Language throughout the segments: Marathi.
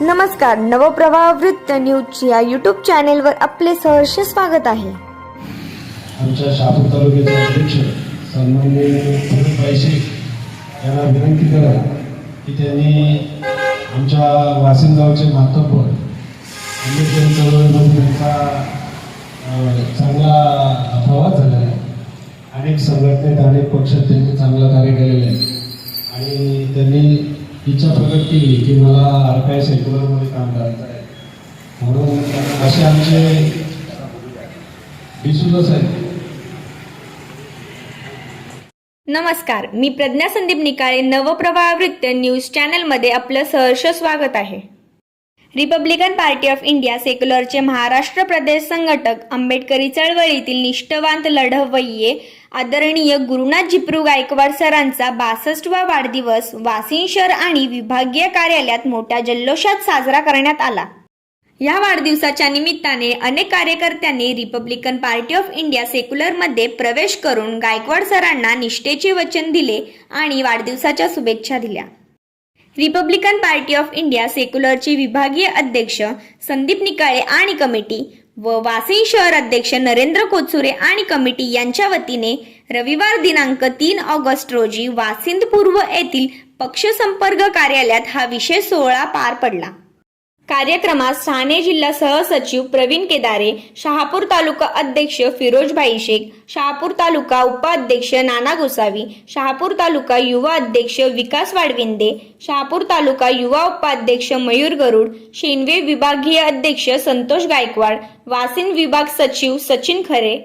नमस्कार, नवप्रवाह वृत्त न्यूज या यूट्यूब चॅनेलवर आपले सहर्ष स्वागत आहे। आमच्या शहापूर तालुक्याचे अध्यक्ष सन्माननीय प्रवीण शेख यांना विनंती करा की त्यांनी आमच्या वासिंद गावचे मातब्बर आंबेडकरी चळवळीमध्ये त्यांचा चांगला प्रवास झालेला आहे। अनेक संघटनेत अनेक पक्षात त्यांनी चांगलं कार्य केलेलं आहे आणि त्यांनी इच्छा प्रकट केली की मला आरकाय सेक्युलरमध्ये काम करायचं आहे, म्हणून असे आमचे डिसूजा साहेब। नमस्कार, मी प्रज्ञा संदीप निकाळे, नवप्रवाह वृत्त न्यूज चॅनलमध्ये आपलं सहर्ष स्वागत आहे। रिपब्लिकन पार्टी ऑफ इंडिया सेक्युलरचे महाराष्ट्र प्रदेश संघटक, आंबेडकरी चळवळीतील निष्ठावंत लढवय्ये आदरणीय गुरुनाथ जिप्रू गायकवाड सरांचा 62वा वाढदिवस वाशिम शहर आणि विभागीय कार्यालयात मोठ्या जल्लोषात साजरा करण्यात आला। या वाढदिवसाच्या निमित्ताने अनेक कार्यकर्त्यांनी रिपब्लिकन पार्टी ऑफ इंडिया सेक्युलरमध्ये प्रवेश करून गायकवाड सरांना निष्ठेचे वचन दिले आणि वाढदिवसाच्या शुभेच्छा दिल्या। रिपब्लिकन पार्टी ऑफ इंडिया सेक्युलरचे विभागीय अध्यक्ष संदीप निकाळे आणि कमिटी व वाशिम शहर अध्यक्ष नरेंद्र कोचुरे आणि कमिटी यांच्या वतीने रविवार दिनांक 3 ऑगस्ट रोजी वाशिंद पूर्व येथील पक्ष संपर्क कार्यालयात हा विशेष सोहळा पार पडला। कार्यक्रमात ठाणे जिल्हा सहसचिव प्रवीण केदारे, शहापूर तालुका अध्यक्ष फिरोजभाई शेख, शहापूर तालुका उपाध्यक्ष नाना गोसावी, शहापूर तालुका युवा अध्यक्ष विकास वाडविंदे, शहापूर तालुका युवा उपाध्यक्ष मयूर गरुड, शेनवे विभागीय अध्यक्ष संतोष गायकवाड, वाशिम विभाग सचिव सचिन खरे,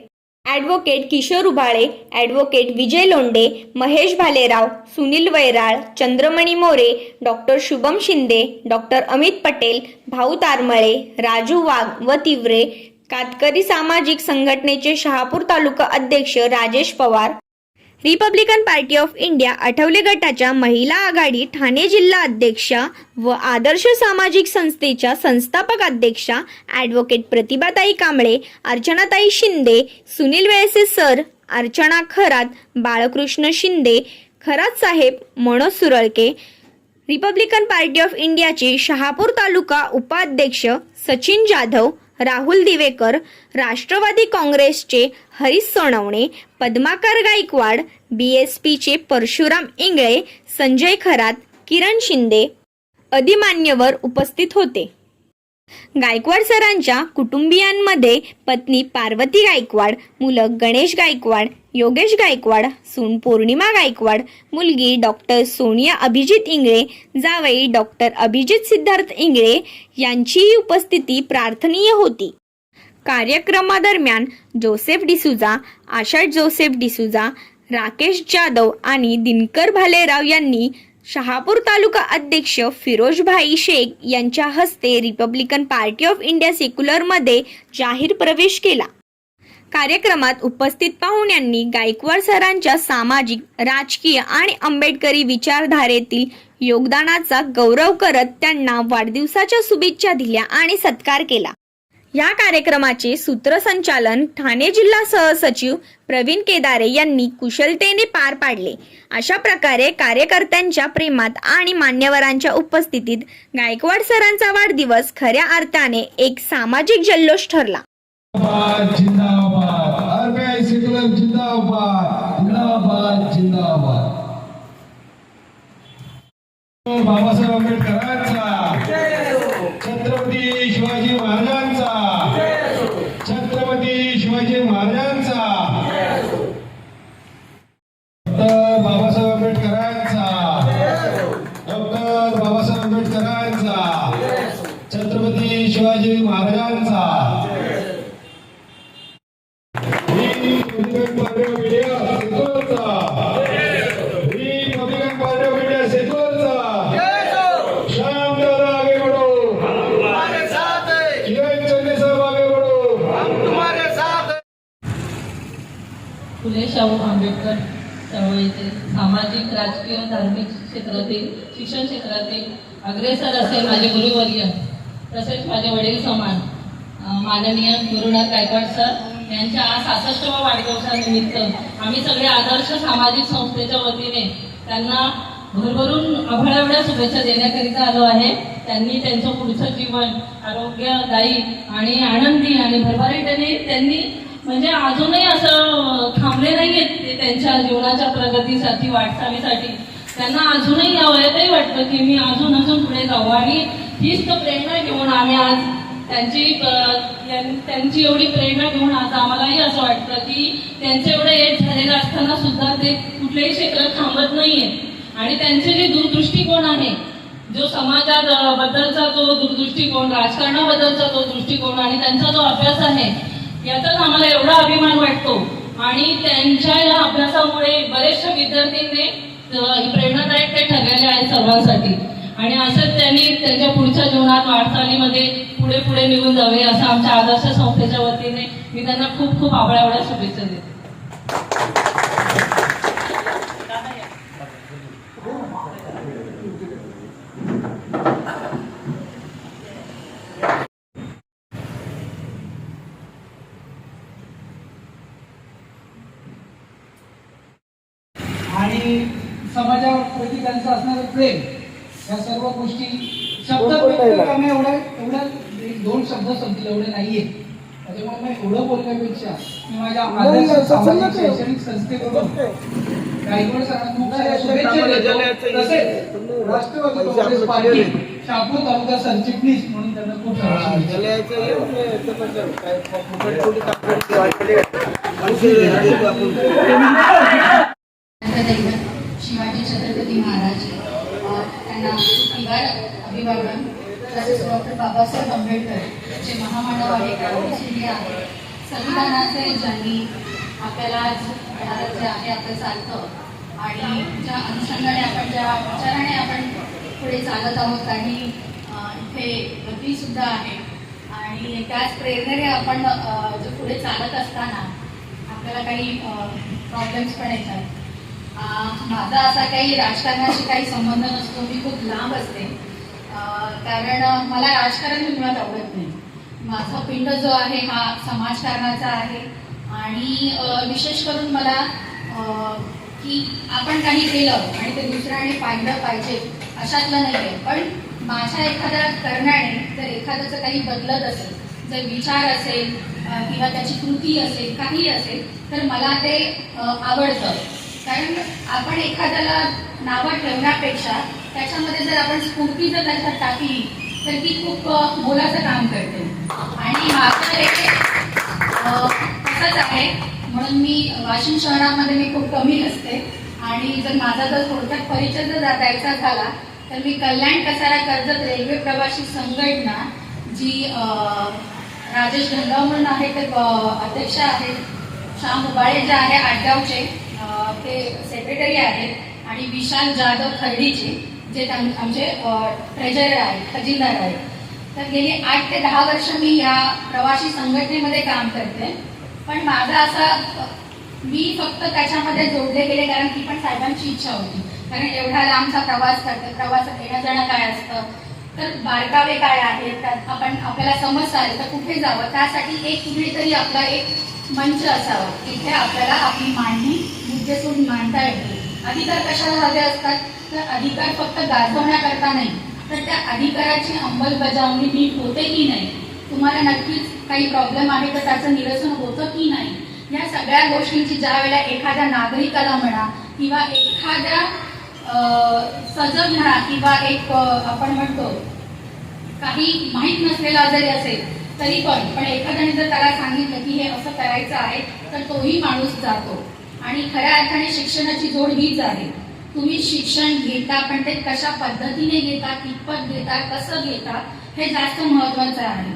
ॲडव्होकेट किशोर उभाळे, ॲडव्होकेट विजय लोंढे, महेश भालेराव, सुनील वैराळ, चंद्रमणी मोरे, डॉक्टर शुभम शिंदे, डॉक्टर अमित पटेल, भाऊ तारमळे, राजू वाघ व तिवरे, कातकरी सामाजिक संघटनेचे शहापूर तालुका अध्यक्ष Rajesh Pawar, Republican party of India Athawale गटाच्या महिला आघाडी ठाणे जिल्हा अध्यक्षा व आदर्श सामाजिक संस्थेच्या संस्थापक अध्यक्षा ॲडव्होकेट प्रतिभाताई कांबळे, अर्चनाताई शिंदे, सुनील वेळसे सर, अर्चना खरात, बाळकृष्ण शिंदे, खरात साहेब, Manoj Suralke, republican party of इंडियाचे शहापूर तालुका उपाध्यक्ष सचिन जाधव, राहुल दिवेकर, राष्ट्रवादी काँग्रेसचे हरीश सोनवणे, पद्माकर गायकवाड, BSPचे परशुराम इंगळे, संजय खरात, किरण शिंदे आदी मान्यवर उपस्थित होते। गायकवाड सरांच्या कुटुंबियांमध्ये पत्नी पार्वती गायकवाड, मुलं गणेश गायकवाड, योगेश गायकवाड, सून पौर्णिमा गायकवाड, मुलगी डॉक्टर सोनिया अभिजित इंगळे, जावई डॉक्टर अभिजित सिद्धार्थ इंगळे यांचीही उपस्थिती प्रार्थनीय होती। कार्यक्रमादरम्यान जोसेफ डिसूजा, आषाढ जोसेफ डिसूजा, राकेश जाधव आणि दिनकर भालेराव यांनी शहापूर तालुका अध्यक्ष फिरोजभाई शेख यांच्या हस्ते रिपब्लिकन पार्टी ऑफ इंडिया सेक्युलरमध्ये जाहीर प्रवेश केला। कार्यक्रमात उपस्थित पाहुण्यांनी गायकवाड सरांच्या सामाजिक, राजकीय आणि आंबेडकरी विचारधारेतील योगदानाचा गौरव करत त्यांना वाढदिवसाच्या शुभेच्छा दिल्या आणि सत्कार केला। या कार्यक्रमाचे सूत्रसंचालन ठाणे जिल्हा सहसचिव प्रवीण केदारे यांनी कुशलतेने पार पाडले। अशा प्रकारे कार्यकर्त्यांच्या प्रेमात आणि मान्यवरांच्या उपस्थितीत गायकवाड सरांचा वाढदिवस खऱ्या अर्थाने एक सामाजिक जल्लोष ठरला। जिंदाबाद, आरपीआय सेक्युलर जिंदाबाद, जिंदाबाद, जिंदाबाद। बाबासाहेब आंबेडकरांचा, छत्रपती शिवाजी महाराजांचा, छत्रपती शिवाजी महाराजांचा, डॉक्टर बाबासाहेब आंबेडकरांचा, डॉक्टर बाबासाहेब आंबेडकरांचा, छत्रपती शिवाजी महाराजांचा। फुले शाहू आंबेडकर चळवळीतील सामाजिक, राजकीय, धार्मिक क्षेत्रातील, शिक्षण क्षेत्रातील अग्रेसर असे माझे गुरुवर्य तसेच माझे वडील समान माननीय गुरुनाथ गायकवाड सर यांच्या 66व्या वाढदिवसानिमित्त आम्ही सगळे आदर्श सामाजिक संस्थेच्या वतीने त्यांना भरभरून आभाळाएवढ्या शुभेच्छा देण्याकरिता आलो आहे। त्यांनी त्यांचं पुढचं जीवन आरोग्यदायी आणि आनंदी आणि भरभराटीने त्यांनी म्हणजे अजूनही असं थांबले नाहीयेत ते त्यांच्या जीवनाच्या प्रगतीसाठी वाटचालीसाठी. त्यांना अजूनही या वयातही वाटतं की मी अजून अजून पुढे जाऊ आणि हीच तर प्रेरणा घेऊन आम्ही आज त्यांची एवढी प्रेरणा घेऊन आज आम्हालाही असं वाटतं की त्यांचं एवढं एज झालेलं असताना सुद्धा ते कुठल्याही क्षेत्रात थांबत नाहीये आणि त्यांचे जे दूरदृष्टिकोन आहे, जो समाजात बद्दलचा जो दूरदृष्टिकोन, राजकारणाबद्दलचा तो दृष्टिकोन आणि त्यांचा जो अभ्यास आहे याचाच आम्हाला एवढा अभिमान वाटतो. आणि त्यांच्या या अभ्यासामुळे बरेचशा विद्यार्थ्यांनी प्रेरणादायक ते ठरलेले आहेत सर्वांसाठी आणि असंच त्यांनी त्यांच्या पुढच्या जीवनात वाटचालीमध्ये पुढे पुढे निघून जावे असं आमच्या आदर्श संस्थेच्या वतीने मी त्यांना खूप खूप आभाळाएवढ्या शुभेच्छा देते. आणि समाजाप्रती त्यांचं असणारं प्रेम, या सर्व गोष्टी शब्द आम्ही एवढ्या एक दोन शब्द संपले एवढे नाहीये. त्याच्यामुळे मी एवढं बोलण्यापेक्षा मी माझ्या आदर्श सामाजिक शैक्षणिक संस्थेकडून गायकवाड सरांना खूप साऱ्या शुभेच्छा देतो. तसेच राष्ट्रवादी काँग्रेस पार्टी शहापूर तालुका सरचिटणीस म्हणून त्यांना खूप साऱ्या शिवाजी छत्रपती महाराज त्यांना दिवार अभिवादन. तसेच डॉक्टर बाबासाहेब आंबेडकर जे महामानव आहे, कायदेशीर आहे, संविधानाचे ज्यांनी आपल्याला आज भारत जे आहे आपलं चालतं आणि ज्या अनुषंगाने आपण ज्या विचाराने आपण पुढे चालत आहोत आणि इथे गती सुद्धा आहे आणि त्याच प्रेरणेने आपण जे पुढे चालत असताना आपल्याला काही प्रॉब्लेम्स पण येतात. माझा असा काही राजकारणाशी काही संबंध नसतो, मी खूप लांब असते कारण मला राजकारण मुळात आवडत नाही. माझा पिंड जो आहे हा समाजकारणाचा आहे आणि विशेष करून मला की आपण काही केलं आणि ते दुसऱ्याने पाहिलं पाहिजे अशातलं नाही आहे. पण माझ्या एखाद्या करण्याने जर एखाद्याचं काही बदलत असेल, जर विचार असेल किंवा त्याची कृती असेल, काही असेल तर मला ते आवडतं. कारण आपण एखाद्याला नावं ठेवण्यापेक्षा त्याच्यामध्ये जर आपण स्फूर्ती जर त्याच्यात टाकली तर ती खूप मोलाचं काम करते आणि माझं हे तसंच आहे. म्हणून मी वाशिम शहरामध्ये मी खूप कमी असते आणि जर माझा जर थोडक्यात परिचय जर द्यायचा झाला तर मी कल्याण कसारा कर्जत रेल्वे प्रवासी संघटना जी राजेश ढंगाव म्हणून आहे ते अध्यक्ष आहेत, श्याम उबाळे जे आहे आडगावचे ते सेक्रेटरी आहेत आणि विशाल जाधव खर्डीचे जे आमचे ट्रेजरर आहेत, खजिनदार आहेत. तर गेली 8 ते 10 वर्ष मी या प्रवासी संघटनेमध्ये काम करते. पण माझा असा मी फक्त त्याच्यामध्ये जोडले गेले कारण ती पण साहेबांची इच्छा होती. कारण एवढा लांबचा प्रवास करते, प्रवासात येणं जाणं काय असतं, तर बारकावे काय आहेत, त्यात आपण आपल्याला समजता आले तर कुठे जावं, त्यासाठी एक कुठेतरी आपला एक मंच असावा तिथे आपल्याला आपली मांडणी मुद्देसूद मांडता येते. अधिकार कशाला हवे असतात तर अधिकार फक्त गाजवण्याकरता नाही तर त्या अधिकाराची अंमलबजावणी नीट होते की नाही, तुम्हाला नक्कीच काही प्रॉब्लेम आहे तर त्याचं निरसन होतं की नाही, या सगळ्या गोष्टींची ज्या वेळेला एखाद्या नागरिकाला म्हणा किंवा एखाद्या सजग म्हणा किंवा एक आपण म्हणतो काही माहीत नसलेला जरी असेल तरी पण एखाद्याने जर त्याला सांगितलं की हे असं करायचं आहे तर तोही माणूस जातो. आणि खऱ्या अर्थाने शिक्षणाची जोड हीच आहे. तुम्ही शिक्षण घेता पण ते कशा पद्धतीने घेता, कितपत घेता, कसं घेता हे जास्त महत्वाचं आहे.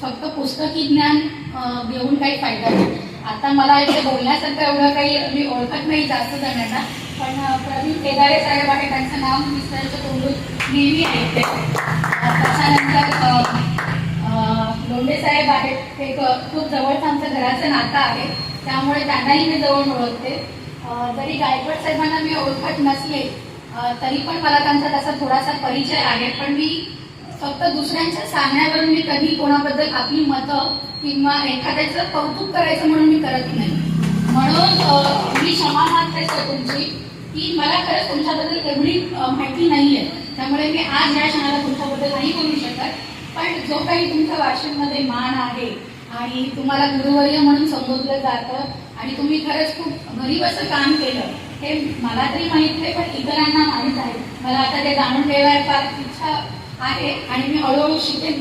फक्त पुस्तकी ज्ञान घेऊन काही फायदा नाही. आता मला इथे बोलण्यासारखं एवढं काही मी ओळखत नाही जास्त जणांना, पण प्रवीण केदारे साहेब आहे, त्यांचं नाव विस्ताराचं तोंडून नेहमी ऐकते. त्याच्यानंतर लोंढे साहेब आहेत, ते खूप जवळचं आमचं घराचं नातं आहे त्यामुळे त्यांनाही मी जवळ ओळखते. जरी गायकवाड साहेबांना मी ओळखत नसले तरी पण मला त्यांचा तसा थोडासा परिचय आहे. पण मी फक्त दुसऱ्यांच्या सांगण्यावरून मी कधी कोणाबद्दल आपली मतं किंवा एखाद्याचं कौतुक करायचं म्हणून मी करत नाही. म्हणून मी क्षमा मागते सर तुमची की मला खरंच तुमच्याबद्दल एवढी माहिती नाही आहे, त्यामुळे मी आज या क्षणाला तुमच्याबद्दल नाही बोलू शकत. पण जो काही तुमच्या वाशिममध्ये मान आहे आणि तुम्हाला गुरुवर्य म्हणून संबोधलं जातं आणि तुम्ही खरंच खूप गरीब असं काम केलं, हे मला तरी माहीत नाही पण इतरांना माहीत आहे. मला आता ते जाणून घ्यायला फार इच्छा आहे आणि मी हळूहळू शिकेन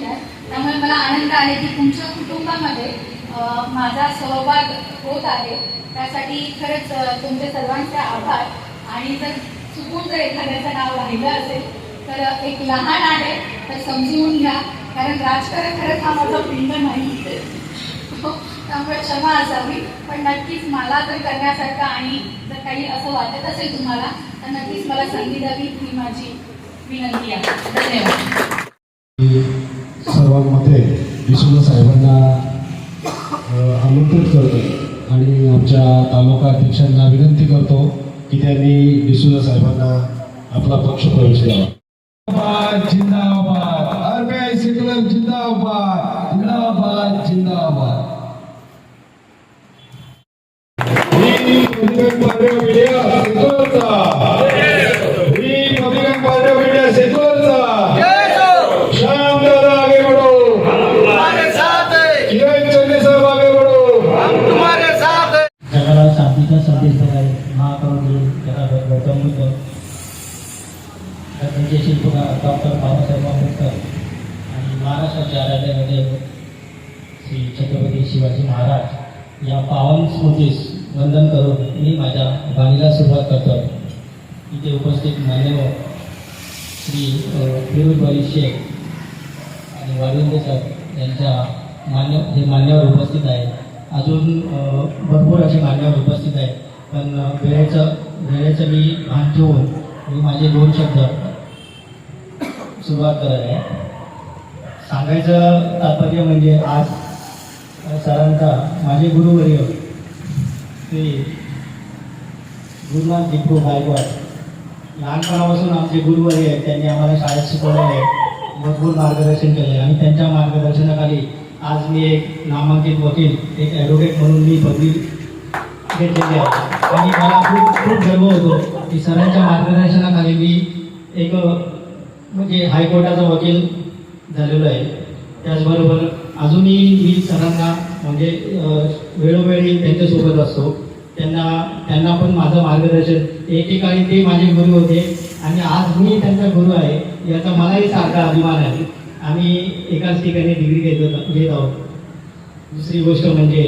त्यामुळे मला आनंद आहे की तुमच्या कुटुंबामध्ये माझा सहभाग होत आहे. त्यासाठी खरंच तुमचे सर्वांचे आभार. आणि जर चुकून जर एखाद्याचं नाव राहिलं असेल तर एक लहान आहे तर समजून घ्या, कारण राजकारण खरंच हा माझा पिंड नाही, त्यामुळे क्षमा असावी. पण नक्कीच मला जर करण्यासारखं आणि जर काही असं वाटत असेल तुम्हाला तर नक्कीच मला संधी द्यावी ही माझी विनंती आहे. धन्यवाद. सर्वांमध्ये डिसोजा साहेबांना आमंत्रित करतो आणि आमच्या तालुका अध्यक्षांना विनंती करतो की त्यांनी डिसोजा साहेबांना आपला पक्ष प्रवेश द्यावा. जिंदाबाद, आरपीआय सेक्युलर जिंदाबाद, जिंदाबाद, जिंदाबाद. जगाला शांतीचा संदेश देणारे महाकवी गौतम बुद्ध, त्यांचे शिल्पकार डॉक्टर बाबासाहेब आंबेडकर आणि महाराष्ट्राच्या आराध्यामध्ये श्री छत्रपती शिवाजी महाराज या पावन स्मृतीस वंदन करून मी माझ्या वाणीला सुरुवात करतो. इथे उपस्थित मान्यवर श्री फिरोजभाई शेख आणि वाळुंजे सर यांच्या मान्यवर उपस्थित आहेत. अजून भरपूर असे मान्यवर उपस्थित आहेत. पण वेळेचं मी भान ठेवून मी माझे 2 शब्द सुरुवात करत आहे. सांगायचं तात्पर्य म्हणजे आज सरांचा माझे गुरुवर्य ते गुरुनाथ दीपू गायकवाड लहानपणापासून आमचे गुरुवर्य आहेत. त्यांनी आम्हाला शाळेत शिकवलेले आहे, भरपूर मार्गदर्शन केले आणि त्यांच्या मार्गदर्शनाखाली आज मी एक नामांकित वकील, एक ॲडव्होकेट म्हणून मी पदवी घेतलेली आहे. आणि मला खूप गर्व होतो की सरांच्या मार्गदर्शनाखाली मी एक म्हणजे हायकोर्टाचा वकील झालेलो आहे. त्याचबरोबर अजूनही मी सरांना म्हणजे वेळोवेळी त्यांच्यासोबत असतो. त्यांना पण माझं मार्गदर्शन, एकेकाळी ते माझे गुरु होते आणि आज मी त्यांचा गुरु आहे याचा मलाही सारखा अभिमान आहे. आम्ही एकाच ठिकाणी डिग्री घेत आहोत. दुसरी गोष्ट म्हणजे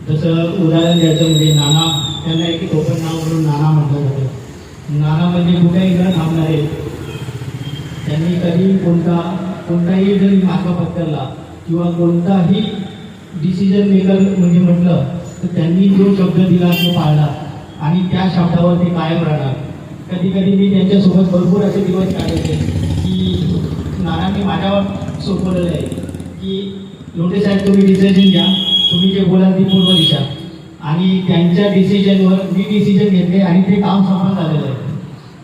जसं उदाहरण द्यायचं म्हणजे नाना, त्यांना एक टोपण नाव म्हणून नाना म्हटलं जातं. नाना म्हणजे कुठेही न थांबणारे. त्यांनी कधी कोणताही जरी मार्ग पत्करला किंवा कोणताही डिसिजन मेकर म्हणजे म्हटलं तर त्यांनी जो शब्द दिला तो पाळला आणि त्या शब्दावर ते कायम राहणार. कधी कधी मी त्यांच्यासोबत भरपूर असे दिवस काढायचे की नानांनी माझ्यावर सोपवलेलं आहे की लोटे साहेब तुम्ही डिसिजन घ्या, तुम्ही जे बोलाल ती पूर्व दिशा. आणि त्यांच्या डिसिजनवर मी डिसिजन घेतले आणि ते काम सफल झालेलं आहे.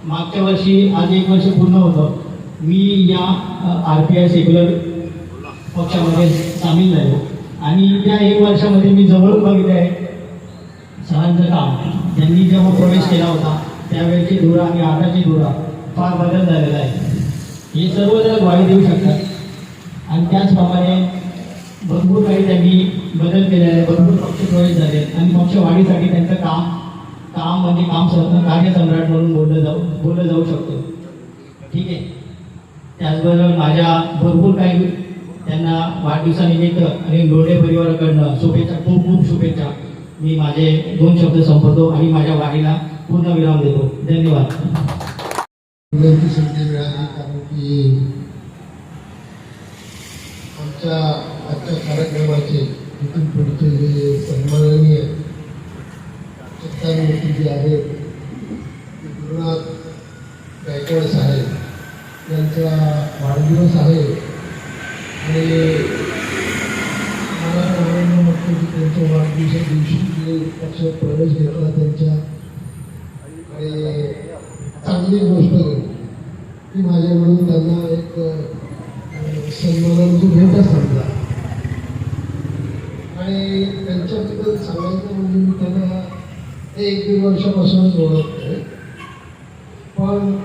मागच्या वर्षी आज 1 वर्ष पूर्ण होतं मी या आरपीआय सेक्युलर पक्षामध्ये सामील झालो आणि त्या 1 वर्षामध्ये मी जवळून बघितलं आहे सरांचं काम. त्यांनी जेव्हा प्रवेश केला होता त्यावेळेची धुरा आणि आताची धुरा फार बदल झालेला आहे. हे सर्वजण ग्वाही देऊ शकतात. आणि त्याचप्रमाणे भरपूर काही त्यांनी बदल केलेला आहे, भरपूर पक्ष प्रवेश झाले आणि पक्षवाढीसाठी त्यांचं काम म्हणजे कार्यसम्राट म्हणून बोललं जाऊ शकतो. ठीक आहे. त्याचबरोबर माझ्या भरपूर काही त्यांना वाढदिवसानिमित्त आणि लोढे परिवाराकडनं शुभेच्छा, खूप खूप शुभेच्छा. मी माझे 2 शब्द संपवतो आणि माझ्या वाणीला पूर्ण विराम देतो. धन्यवाद. बोलण्याची संधी मिळाली कारण की आमच्या आजच्या कार्यक्रमाचे इथून पुढचे जे सन्माननीय चिंतामूर्ती जे आहेत गुरुनाथ गायकवाड साहेब यांचा वाढदिवस आहे आणि मला आनंद वाटतो की त्यांच्या वाढदिवसा दिवशी जे पक्षात प्रवेश घेतला त्यांच्या आणि चांगली गोष्ट की माझ्याकडून त्यांना एक सन्मानाची भेट समजा. आणि त्यांच्याबद्दल सांगायचं म्हणजे मी त्यांना 1-1.5 वर्षापासूनच ओळखतोय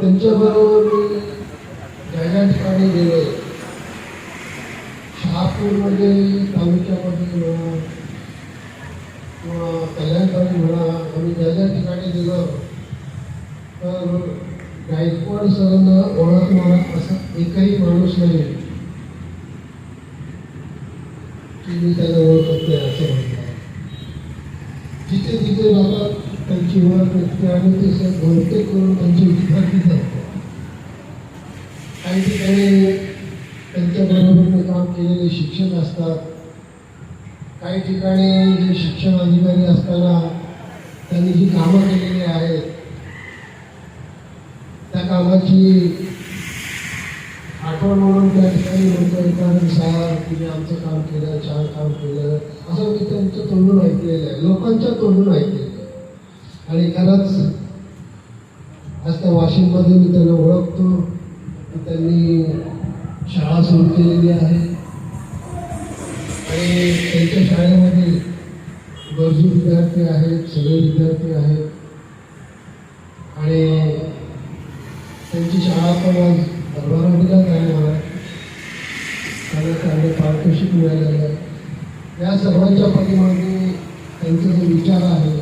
त्यांच्याबरोबर मी ज्या ठिकाणी गेलो, शहापूरमध्ये तालुक्यामध्ये म्हणा किंवा कल्याणकारी म्हणा, आम्ही ज्या ठिकाणी गेलो तर गायकवाड सरांना ओळखणारा असा एकही माणूस नाही की मी त्याला ओळखत नाही असं म्हणतात. जिथे तिथे जातात त्यांची ओळख व्यक्ती आणि ते बहुतेक करून त्यांचे विद्यार्थीच असतात. काही ठिकाणी त्यांच्याबरोबर काम केलेले शिक्षक असतात. काही ठिकाणी जे शिक्षण अधिकारी असताना त्यांनी जी कामं केलेली आहेत त्या कामाची आठवण म्हणून त्या ठिकाणी लोक येतात, सार तुम्ही आमचं काम केलं, छान काम केलं, असं मी त्यांचं तोंडून ऐकलेलं आहे, लोकांच्या तोंडून ऐकलेलं आहे. आणि खरंच आज त्या वाशिममध्ये मी त्यांना ओळखतो की त्यांनी शाळा सुरू केलेली आहे आणि त्यांच्या शाळेमध्ये गरजू विद्यार्थी आहेत, सगळे विद्यार्थी आहेत आणि त्यांची शाळा पण आज भरभराटीलाच आहे. मला त्यांना चांगले पारितोषिक मिळालेलं आहे. या सर्वांच्या पाठीमागे त्यांचा जो विचार आहे,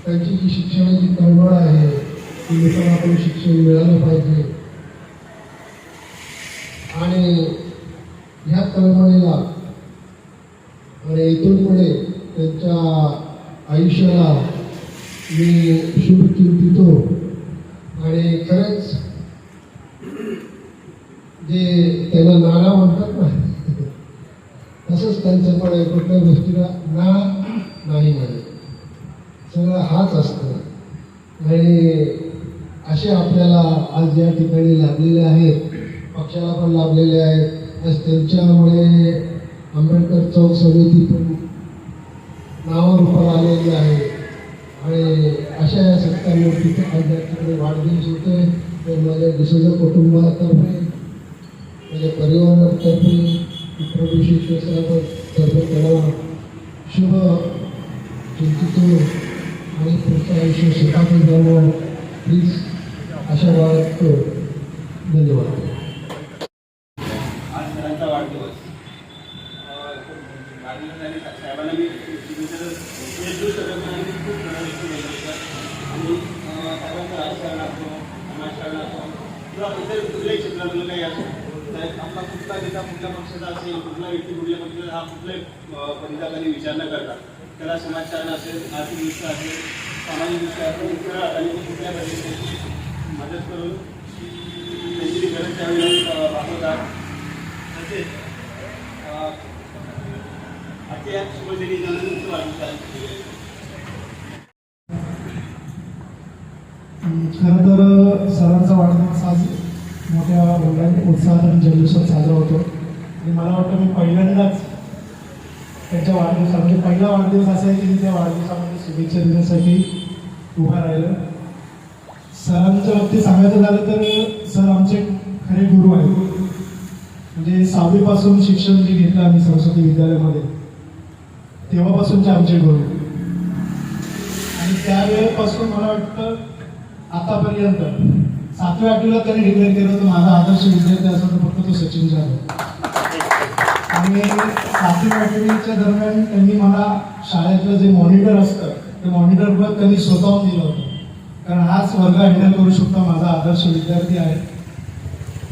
त्यांची जी शिक्षणाची तळमळ आहे की लोकांना आपण शिक्षण मिळालं पाहिजे आणि ह्या तळमळीला आणि इथून पुढे त्यांच्या आयुष्याला मी शुभ चिंतितो आणि खरंच जे त्याला नाना म्हणतात ना तसंच त्यांचं पण आहे, कुठल्या गोष्टीला ना नाही म्हणे, सगळं हाच असतं. आणि असे आपल्याला आज या ठिकाणी लाभलेले आहेत, पक्षाला पण लाभलेले आहेत. आज त्यांच्यामुळे आंबेडकर चौक समिती पण नावारूपाला आलेली आहे आणि अशा या सत्तामूर्तीचं आज या ठिकाणी वाढदिवस होते. तर माझ्या डिसोजा कुटुंबातर्फे, माझ्या परिवारातर्फे, प्रभूशिष्यतर्फे त्यांना शुभ चिंतितो आणि पुढचं आयुष्य सुखाचं जावं प्लीज अशा बाळगतो. धन्यवाद. आज सरांचा वाढदिवस साहेबांना मी खूप आणि साहेबांचं राजकारण असो, समाजकारण असो किंवा इतर कुठल्याही क्षेत्रातलं काही असो, आपला कुठला नेता कुठल्या पक्षाचा असेल, कुठला व्यक्ती कुठल्या पक्षाचा, हा कुठल्याही पदाखाली विचार न करता त्याला समाजकारण असेल, आर्थिकदृष्ट्या असेल, सामाजिकदृष्ट्या असेल, इतर आणि कुठल्या प्रदेशाची मदत करून त्यांची गरज त्यावेळेस वापरतात. तसेच आजच्या या शुभदिनी जनांचं वाढदिवस. खरं तर सरांचा वाढदिवस आज मोठ्या उत्साहात आणि जल्लोषात साजरा होतो आणि मला वाटतं मी पहिल्यांदाच त्यांच्या वाढदिवसात म्हणजे पहिला वाढदिवस असा आहे की मी त्या वाढदिवसामध्ये शुभेच्छा देण्यासाठी उभा राहिलं. सरांच्या बाबतीत सांगायचं झालं तर सर आमचे खरे गुरु आहेत. म्हणजे 6वीपासून शिक्षण जे घेतलं आम्ही सरस्वती विद्यालयामध्ये तेव्हापासूनचे आमचे गुरु आणि त्यावेळेपासून मला वाटतं आतापर्यंत 7व्या 8वीला त्यांनी डिक्लेअर केलं तर माझा आदर्श विद्यार्थी असा तर फक्त तो सचिन जाधव. आणि 7वी 8वीच्या दरम्यान त्यांनी मला शाळेतलं जे मॉनिटर असतं ते मॉनिटर पद त्यांनी स्वतःहून दिलं होतं, कारण हाच वर्ग हँडल करू शकतो, माझा आदर्श विद्यार्थी आहे.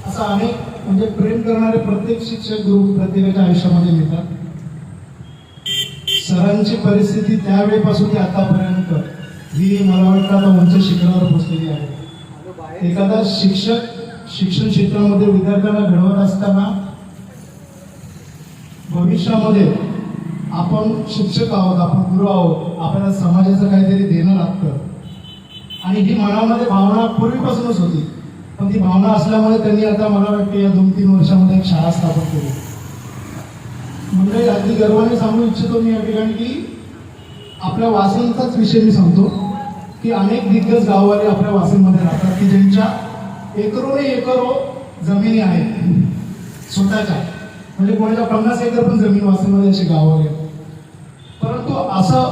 असं अनेक म्हणजे प्रेम करणारे प्रत्येक शिक्षक गुरु प्रत्येकाच्या आयुष्यामध्ये मिळतात. सरांची परिस्थिती त्यावेळेपासून ते आतापर्यंत ही मला वाटतं आता उंच शिखरावर पोहोचलेली आहे. एखादा शिक्षक शिक्षण क्षेत्रामध्ये विद्यार्थ्यांना घडवत असताना भविष्यामध्ये आपण शिक्षक आहोत, आपण गुरु आहोत, आपल्याला समाजाचं काहीतरी देणं लागतं आणि ही मनामध्ये भावना पूर्वीपासूनच होती. पण ती भावना असल्यामुळे त्यांनी आता मला वाटतं या 2-3 वर्षामध्ये एक शाळा स्थापन केली. म्हणजे अगदी गर्वाने सांगू इच्छितो मी या ठिकाणी की आपल्या वाशिमचाच विषय मी सांगतो की अनेक दिग्गज गाववाले आपल्या वाशिममध्ये राहतात की ज्यांच्या एकरोने एकरो जमिनी आहेत स्वतःच्या, म्हणजे कोणाच्या 50 एकर पण जमीन वाशिममध्ये असे गाववाले. परंतु असं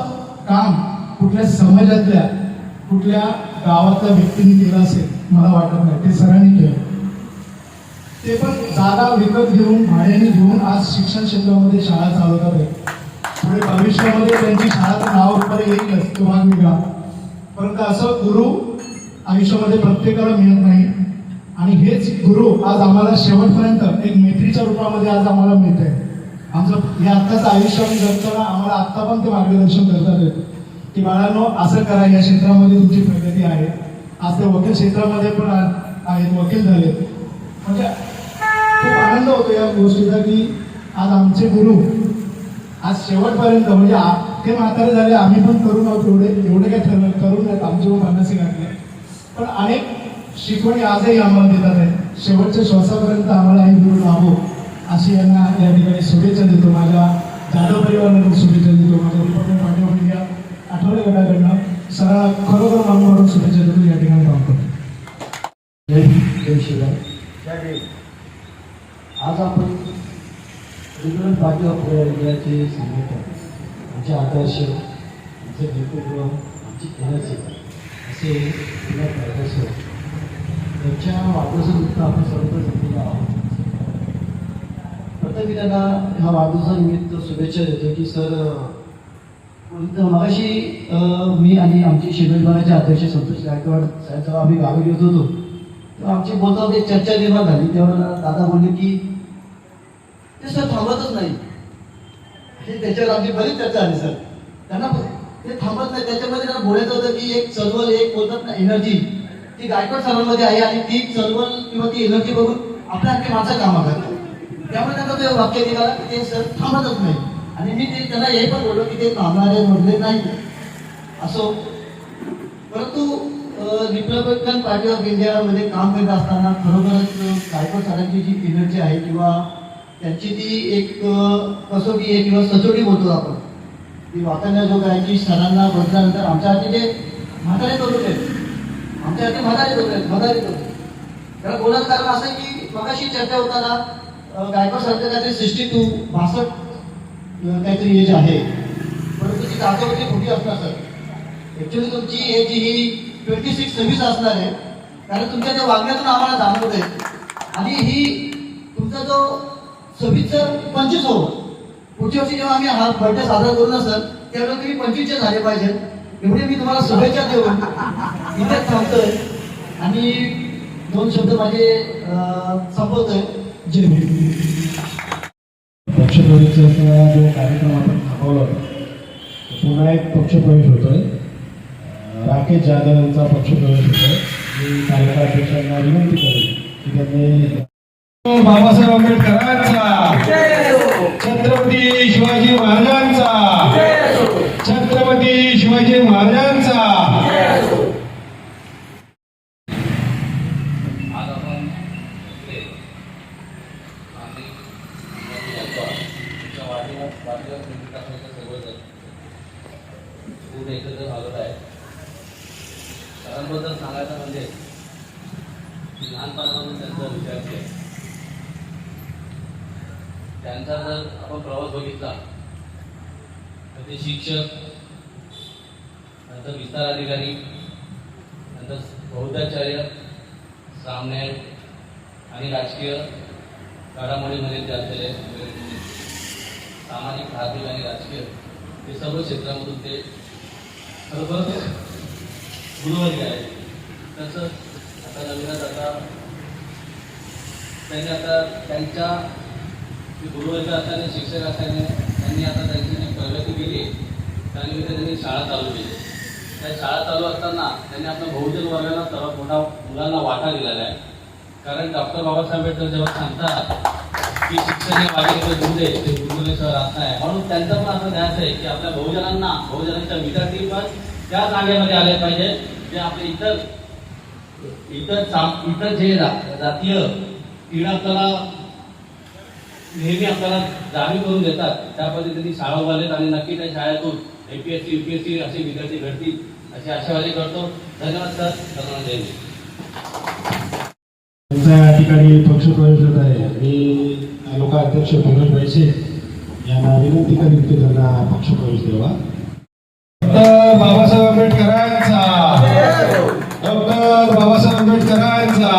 काम कुठल्या समाजातल्या कुठल्या गावातल्या व्यक्तीने केलं असेल मला वाटत नाही, ते सरांनी केलं. ते पण जागा विकत घेऊन भाड्याने घेऊन आज शिक्षण क्षेत्रामध्ये शाळा चालवतात आहे. पुढे भविष्यामध्ये त्यांची शाळाचं नाव वगैरे येईलच, तो भाग वेगळा. परंतु असं गुरु आयुष्यामध्ये प्रत्येकाला मिळत नाही आणि हेच गुरु आज आम्हाला शेवटपर्यंत एक मैत्रीच्या रूपामध्ये आज आम्हाला मिळत आहे. आमचं हे आत्ताचं आयुष्य आम्ही जगताना आम्हाला आत्ता पण ते मार्गदर्शन करतात की बाळांनो असं करा, या क्षेत्रामध्ये तुमची प्रगती आहे. आज ते वकील क्षेत्रामध्ये पण आहेत, वकील झाले. म्हणजे खूप आनंद होतो या गोष्टीचा की आज आमचे गुरु आज शेवटपर्यंत म्हणजे ते म्हातारे झाले, आम्ही पण करून आहोत एवढे काय ठरलं करून आहेत, आमचे पण 50 घातले, पण अनेक शिकवणी आजही आम्हाला देतात आहेत. शेवटच्या श्वासापर्यंत आम्हाला हे गुरु लाभो अशी यांना या ठिकाणी शुभेच्छा देतो. माझ्या जाधव परिवाराला शुभेच्छा देतो. माझ्या republican party of India Athawale गटाकडनं सरांना खरोखर मानून शुभेच्छा देतो. या ठिकाणी काम करतो. जय शिवराय. आज आपण रिपब्लिकन पार्टी ऑफ इंडियाचे संघटन, आमचे आदर्श, आमचे नेतृत्व, आमची एनर्जी असे प्रदर्शन त्यांच्या वाढदिवसानिमित्त आपण सर्व जमलेलो आहोत. प्रथम मी त्यांना ह्या वाढदिवसानिमित्त शुभेच्छा देतो की सर, मगाशी मी आणि आमचे शेड्यूल विभागाचे अध्यक्ष संतोष गायकवाड साहेब जेव्हा आम्ही गावी गेलो होतो तेव्हा आमची बोलताना एक चर्चा निर्माण झाली. तेव्हा दादा बोलले की ते सर थांबतच नाही. त्याच्यावर आमची बरीच चर्चा झाली सर. त्यांना ते थांबत नाही, त्याच्यामध्ये त्यांना बोलायचं होतं की एक चळवळ, एक बोलतात ना एनर्जी, ती गायकवाड सरांमध्ये आहे आणि ती चळवळ किंवा ती एनर्जी बघून आपल्या आणखी माणसं कामं करतात. त्यामुळे त्यांना ते वाक्य निघाला की ते सर थांबतच नाही. आणि मी ते त्यांना हे पण बोललो की ते थांबणारे म्हटले नाही असो. परंतु रिपब्लिकन पार्टी ऑफ इंडियामध्ये काम करत असताना खरोखरच गायकवाड सरांची जी एनर्जी आहे किंवा त्यांची ती एक कसोटी आहे किंवा सचोटी बोलतो आपण, ती वातावरण जो करायची सरांना बदल्यानंतर आमच्या हाती ते म्हातारे करून आहेत, आमच्या हाती म्हातारे करून. त्याला बोलायचं कारण असं की मगाशी चर्चा होताना गायकवाड सरांचं काहीतरी 62 काहीतरी एज आहे, परंतु ती जागेवरती खोटी असणार सर. ॲक्च्युली तुमची एज ही 26-26 असणार आहे, कारण तुमच्या त्या वागण्यातून आम्हाला जाणवत आहे. आणि ही तुमचा जो 26-25 हो, पुढच्या वर्षी जेव्हा आम्ही हा बर्थडे साजरा करू ना सर, त्यावेळेला तुम्ही 25चे झाले पाहिजे. एवढे मी तुम्हाला शुभेच्छा देऊन इथे थांबतोय आणि 2 शब्द माझे संपवतोय. जय भीम. पक्षप्रवेशाचा जो कार्यक्रम आपण थांबवला होता, पुन्हा एक पक्षप्रवेश होतोय. राकेश जाधव यांचा पक्षप्रवेश होतोय. मी तालुकाध्यक्षांना विनंती करेन की त्यांनी बाबासाहेब आंबेडकरांचा, छत्रपती शिवाजी महाराजांचा, छत्रपती शिवाजी महाराजांचा. आज आपण सर्वजण खूप एकत्र आलेलो आहे. सरांबद्दल सांगायचं म्हणजे लहानपणापासून त्यांचा विचार केला. त्यांचा जर आपण प्रवास बघितला तर ते शिक्षक, नंतर विस्तार अधिकारी, नंतर बौद्धाचार्य, सामने आणि राजकीय घडामोडीमध्ये ते असलेले सामाजिक, आर्थिक आणि राजकीय हे सर्व क्षेत्रामधून ते खरोखरच गुरुवर्ग आहे. तसं आता नवीनच त्यांनी आता त्यांच्या गुरुवर्ग असल्याने, शिक्षक असल्याने त्यांनी आता त्यांची जी प्रगती केली त्यानिमित्त त्यांनी शाळा चालू केली. त्या शाळा चालू असताना त्यांनी आपल्या बहुजन वर्गाला सर्वात मोठा मुलांना वाटा दिलेला आहे. कारण डॉक्टर बाबासाहेब आंबेडकर जेव्हा सांगतात की शिक्षण हे वाटेकडे दूध आहे, ते गुरुकुलेश्वर राहत आहे, म्हणून त्यांचं पण असं ध्यास आहे की आपल्या बहुजनांच्या विद्यार्थी पण त्या जागेमध्ये आले पाहिजे जे आपले इतर जे जातीय क्रीडा आपल्याला नेहमी आपल्याला जाणीव करून देतात त्या पद्धतीने शाळा उभारलेत आणि नक्की त्या शाळेतून APSC UPSC असे विद्यार्थी घडतील अशी आशावादी करतो. धन्यवाद सर. सर्वांना जय हिंद. त्यांचा या ठिकाणी पक्षप्रवेश होत आहे. मी तालुका अध्यक्ष मनोज वैसे यांना विनंती करीन की त्यांना पक्षप्रवेश द्यावा. बाबासाहेब आंबेडकरांचा, डॉक्टर बाबासाहेब आंबेडकरांचा,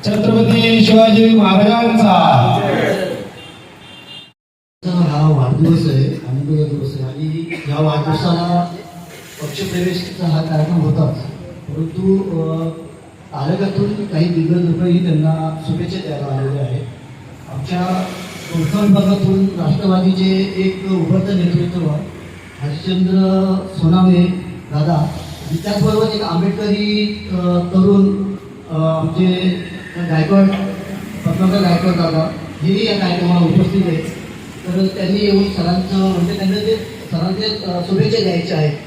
छत्रपती शिवाजी महाराजांचा. हा वाढदिवस आहे, आनंदाचा दिवस आहे आणि या वाढदिवसाला पक्षप्रवेशचा हा कार्यक्रम होताच, परंतु तालुक्यातून काही दिग्गज लोकही त्यांना शुभेच्छा द्यायला आलेले आहेत. आमच्या कोकण विभागातून राष्ट्रवादीचे एक उभरतं नेतृत्व हरिश्चंद्र सोनावणे दादा, त्याचबरोबर एक आंबेडकरी तरुण आमचे गायकवाड पद्माकर गायकवाड दादा हेही या कार्यक्रमाला उपस्थित आहेत. तर त्यांनी येऊन सरांचं म्हणजे त्यांना जे सरांचे शुभेच्छा द्यायच्या आहेत,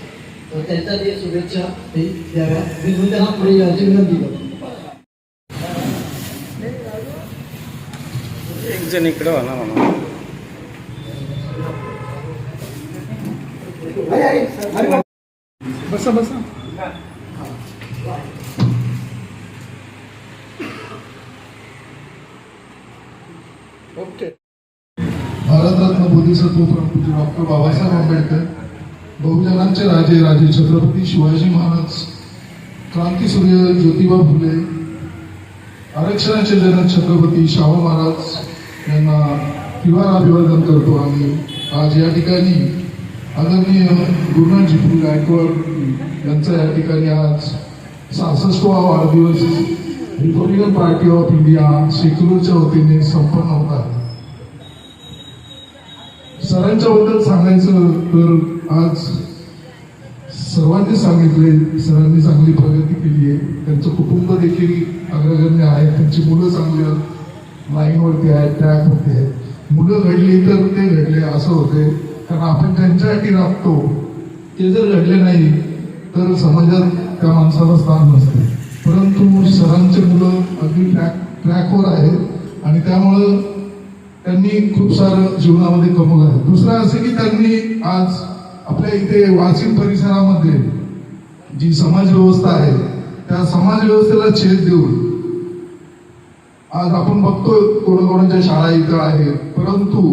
तर त्यांच्या ते शुभेच्छा ते द्याव्या मी त्यांना पुढे यायची विनंती करतो. एक जण इकडे हो ना म्हणून. बसा बसा. ओके. भारतरत्न बोधिसत्व प्रमुख डॉक्टर बाबासाहेब आंबेडकर, बहुजनांचे राजे राजे छत्रपती शिवाजी महाराज, क्रांतीसूर्य ज्योतिबा फुले, आरक्षणाचे जनक छत्रपती शाहू महाराज यांना त्रिवार अभिवादन करतो. आणि आज या ठिकाणी आदरणीय गुरुनाथजी फुले गायकवाड यांचा या ठिकाणी आज 66वा वाढदिवस रिपब्लिकन पार्टी ऑफ इंडिया सेक्युलरच्या वतीने संपन्न होत आहे. सरांच्या बद्दल सांगायचं तर आज सर्वांनी सांगितले, सरांनी चांगली प्रगती केली आहे. त्यांचं कुटुंब देखील अग्रगण्य आहे, त्यांची मुलं चांगली लाईनवरती आहेत, ट्रॅकवरती आहेत. मुलं घडली तर ते घडले असं होते, कारण आपण त्यांच्यासाठी राबतो. ते जर घडले नाही तर समाजात त्या माणसाला स्थान नसते. परंतु सरांचे मुलं अगदी ट्रॅकवर आहेत आणि त्यामुळं त्यांनी खूप सारं जीवनामध्ये कमवलं आहे. दुसरं असं की त्यांनी आज आपल्या इथे वाशिम परिसरामध्ये जी समाज व्यवस्था आहे त्या समाज व्यवस्थेला छेद देऊन आज आपण बघतोय कोणाकोणाच्या शाळा इथं आहेत, परंतु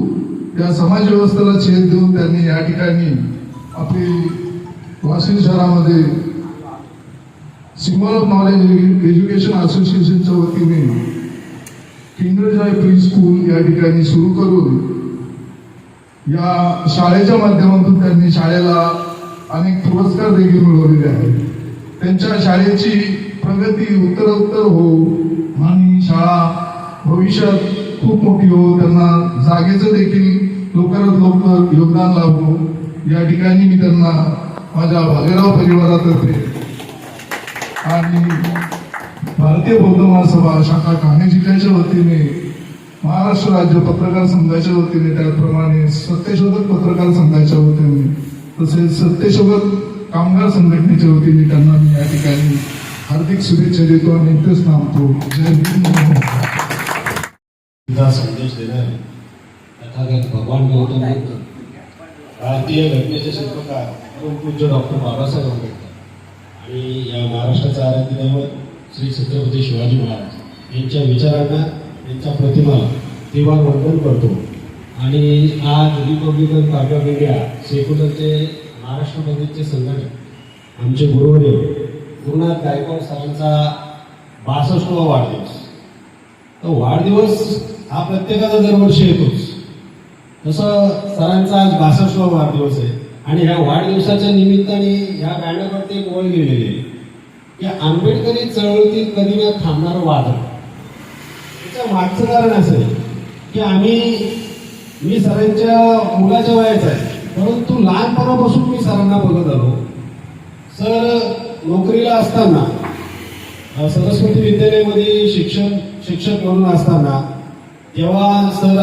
त्या समाज व्यवस्थेला छेद देऊन त्यांनी या ठिकाणी आपली वाशिम शहरामध्ये सिम्बॉल ऑफ नॉलेज एज्युकेशन असोसिएशनच्या वतीने किंडरजॉय प्री स्कूल या ठिकाणी सुरू करून या शाळेच्या माध्यमातून त्यांनी शाळेला अनेक पुरस्कार देखील मिळवलेले आहेत. त्यांच्या शाळेची प्रगती उत्तरोत्तर हो आणि शाळा भविष्यात खूप मोठी हो, त्यांना जागेचं देखील लवकरात लवकर योगदान लाभो या ठिकाणी मी त्यांना माझ्या भालेराव परिवारातर्फे आणि भारतीय बौद्ध महासभा शाखा ठाणे जिल्ह्याच्या वतीने, महाराष्ट्र राज्य पत्रकार संघाच्या वतीने, त्याचप्रमाणे सत्यशोधक पत्रकार संघाच्या वतीने, तसेच सत्यशोधक कामगार संघटनेच्या वतीने त्यांना मी या ठिकाणी हार्दिक शुभेच्छा देतो आणि इथेच थांबतो. जय हिंद. संदेश देणारे तथागत भगवान गौतम बुद्ध, भारतीय घटनेचे शिल्पकार परमपूज्य डॉक्टर बाबासाहेब आंबेडकर आणि या महाराष्ट्राचा आराध्य दैवत श्री छत्रपती शिवाजी महाराज यांच्या विचारांना, यांच्या प्रतिमाला त्रिवार वंदन करतो. आणि आज रिपब्लिकन पार्टी ऑफ इंडिया सेक्युलरचे महाराष्ट्रामधीलचे संघटक आमचे गुरुवर्य गुरुनाथ गायकवाड सरांचा 62वा वाढदिवस. तो वाढदिवस हा प्रत्येकाचा दरवर्षी येतोच, तसं सरांचा आज 62वा वाढदिवस आहे. आणि ह्या वाढदिवसाच्या निमित्ताने ह्या बॅनरवरती एक ओळ लिहिलेली आहे की आंबेडकरी चळवळीतील कधी न थांबणारं वादळ. त्याच्या मागचं कारण असं आहे की मी सरांच्या मुलाच्या वयाचा आहे, परंतु लहानपणापासून मी सरांना बघत आलो. सर नोकरीला असताना सरस्वती विद्यालयामध्ये शिक्षक म्हणून असताना, तेव्हा सर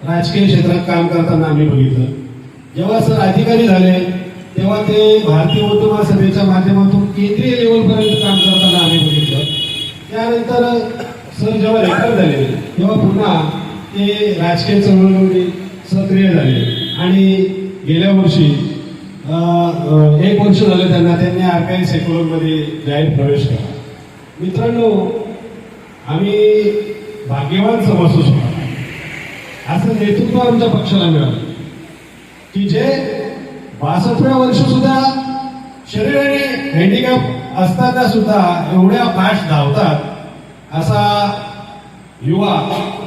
राजकीय क्षेत्रात काम करताना आम्ही बघितलं. जेव्हा सर अधिकारी झाले तेव्हा ते भारतीय बौद्ध महासभेच्या माध्यमातून केंद्रीय लेवलपर्यंत काम करताना आम्ही बघितलं. त्यानंतर सर जेव्हा रिटायर झाले तेव्हा पुन्हा ते राजकीय चळवळीमध्ये सक्रिय झाले आणि गेल्या वर्षी 1 वर्ष झालं त्यांनी आरकाई सेक्युलरमध्ये जाहीर प्रवेश केला. मित्रांनो, आम्ही भाग्यवान समजू शकतो. असं नेतृत्व आमच्या पक्षाला मिळालं की जे 62व्या वर्ष सुद्धा शरीराने हँडिकॅप असताना सुद्धा एवढ्या फास्ट धावतात असा युवा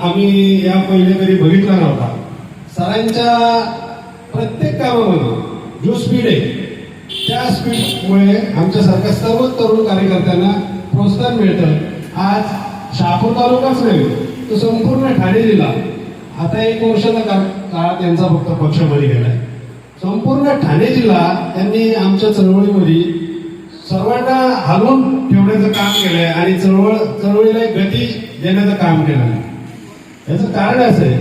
आम्ही या पहिले कधी बघितला नव्हता. सरांच्या प्रत्येक कामामध्ये जो स्पीड आहे त्या स्पीडमुळे आमच्यासारख्या सर्व तरुण कार्यकर्त्यांना प्रोत्साहन मिळतं. आज शहापूर तालुकाच नाही तो संपूर्ण ठाणे जिल्हा आता 1 वर्षाचा काळ त्यांचा फक्त पक्षामध्ये गेलाय. संपूर्ण ठाणे जिल्हा त्यांनी आमच्या चळवळीमध्ये सर्वांना हलवून ठेवण्याचं काम केलंय आणि चळवळीला एक गती देण्याचं काम केलं आहे. याचं कारण असं आहे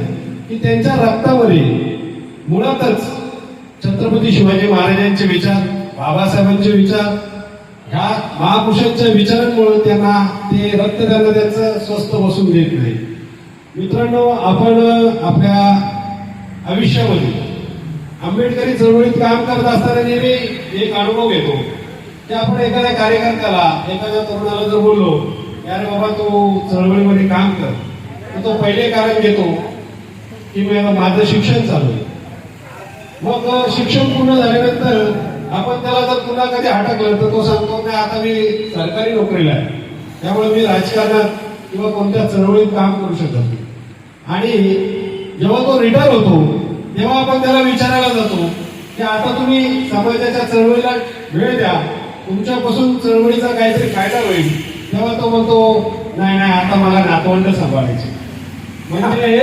की त्यांच्या रक्तामध्ये मुळातच छत्रपती शिवाजी महाराजांचे विचार, बाबासाहेबांचे विचार, ह्या महापुरुषांच्या विचारांमुळे त्यांना ते रक्त त्यांचं स्वस्थ बसून देत नाही. मित्रांनो, आपण आपल्या आयुष्यामध्ये आंबेडकरी चळवळीत काम करत असताना नेहमी एक अनुभव घेतो की आपण एखाद्या कार्यकर्त्याला, एखाद्या तरुणाला जर बोललो अरे बाबा तू चळवळीमध्ये काम कर, तर तो पहिले कारण घेतो की माझं शिक्षण चालू आहे. मग शिक्षण पूर्ण झाल्यानंतर आपण त्याला जर पुन्हा कधी हटकलं तर तो सांगतो नाही आता मी सरकारी नोकरीला आहे, त्यामुळे मी राजकारणात किंवा कोणत्या चळवळीत काम करू शकत नाही. आणि जेव्हा तो रिटायर होतो तेव्हा आपण त्याला विचारायला जातो की आता तुम्ही समाजाच्या चळवळीला वेळ द्या, तुमच्यापासून चळवळीचा काहीतरी फायदा होईल. तेव्हा तो म्हणतो नाही नाही आता मला नातवंड सांभाळायचे. म्हणजे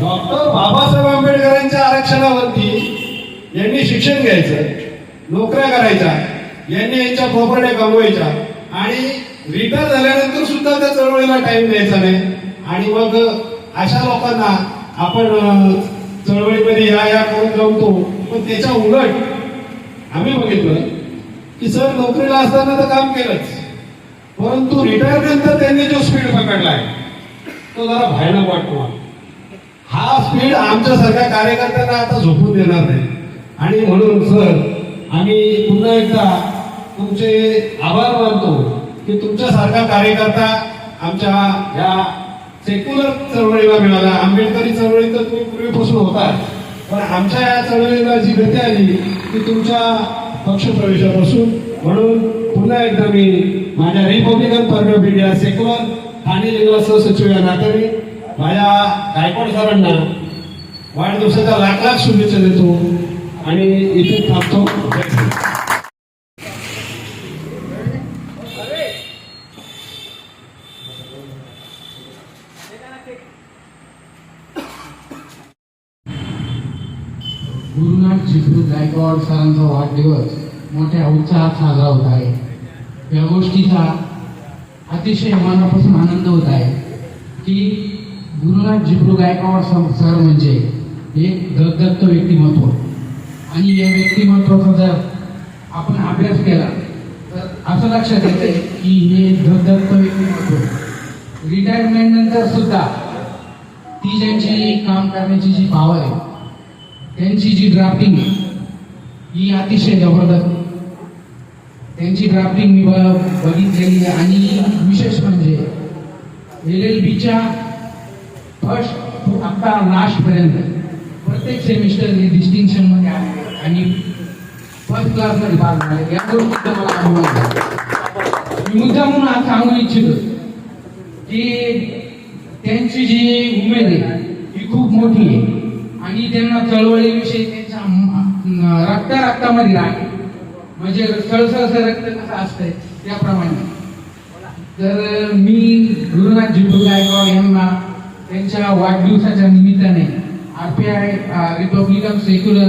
डॉक्टर बाबासाहेब आंबेडकरांच्या आरक्षणावरती यांनी शिक्षण घ्यायचं, नोकऱ्या करायच्या, यांनी यांच्या प्रॉपर्ट्या कमवायच्या आणि रिटायर झाल्यानंतर सुद्धा त्या चळवळीला टाइम द्यायचा नाही. आणि मग अशा लोकांना आपण चळवळीमध्ये या करून जमतो. पण त्याच्या उलट आम्ही बघितलं की सर नोकरीला असताना तर काम केलंच, परंतु रिटायर नंतर त्यांनी जो स्पीड पकडलाय तो जरा भयानक वाटतो. हा स्पीड आमच्यासारख्या कार्यकर्त्यांना आता झोपून देणार नाही. आणि म्हणून सर आम्ही पुन्हा एकदा तुमचे आभार मानतो की तुमच्यासारखा कार्यकर्ता आमच्या या सेक्युलर चळवळीला मिळाला. आंबेडकरी चळवळीत तर तुम्ही पूर्वीपासून होता, पण आमच्या या चळवळीला जी गती आली ती तुमच्या पक्षप्रवेशापासून. म्हणून पुन्हा एकदा मी माझ्या republican party of India secular Thane जिल्हा सहसचिव या नात्याने माझ्या गायकवाड सरांना वाढदिवसाच्या लाख लाख शुभेच्छा देतो आणि इथे थांबतो. गुरुनाथ चिपळू गायकवाड सरांचा वाढदिवस मोठ्या उत्साहात साजरा होत आहे. या गोष्टीचा अतिशय मनापासून आनंद होत आहे की गुरुनाथ चिपळू गायकवाड सर म्हणजे एक दत्त व्यक्तिमत्व. आणि या व्यक्तिमत्वाचा जर आपण अभ्यास केला तर असं लक्षात येते की हे दत्त व्यक्तिमत्व रिटायरमेंट नंतर सुद्धा ती ज्यांची काम करण्याची जी पॉवर आहे, त्यांची जी ड्राफ्टिंग आहे ही अतिशय जबरदस्त. त्यांची ड्राफ्टिंग मी बघितलेली आहे. आणि विशेष म्हणजे LLBच्या फर्स्ट आता लास्टपर्यंत प्रत्येक सेमिस्टर हे डिस्टिंक्शनमध्ये आले आणि फर्स्ट क्लासमध्ये भाग झाले. या गोष्टीचा मला अनुभव आहे. मी मुद्दा म्हणून आज सांगू इच्छितो की त्यांची जी उमेद आहे ही खूप मोठी आहे आणि त्यांना चळवळीविषयी त्यांच्या रक्तामध्ये राहील. म्हणजे सळसळसळ रक्त कसं असतंय त्याप्रमाणे. तर मी गुरुनाथ चिपळू गायकवाड यांना त्यांच्या वाढदिवसाच्या निमित्ताने RPI रिपब्लिकन सेक्युलर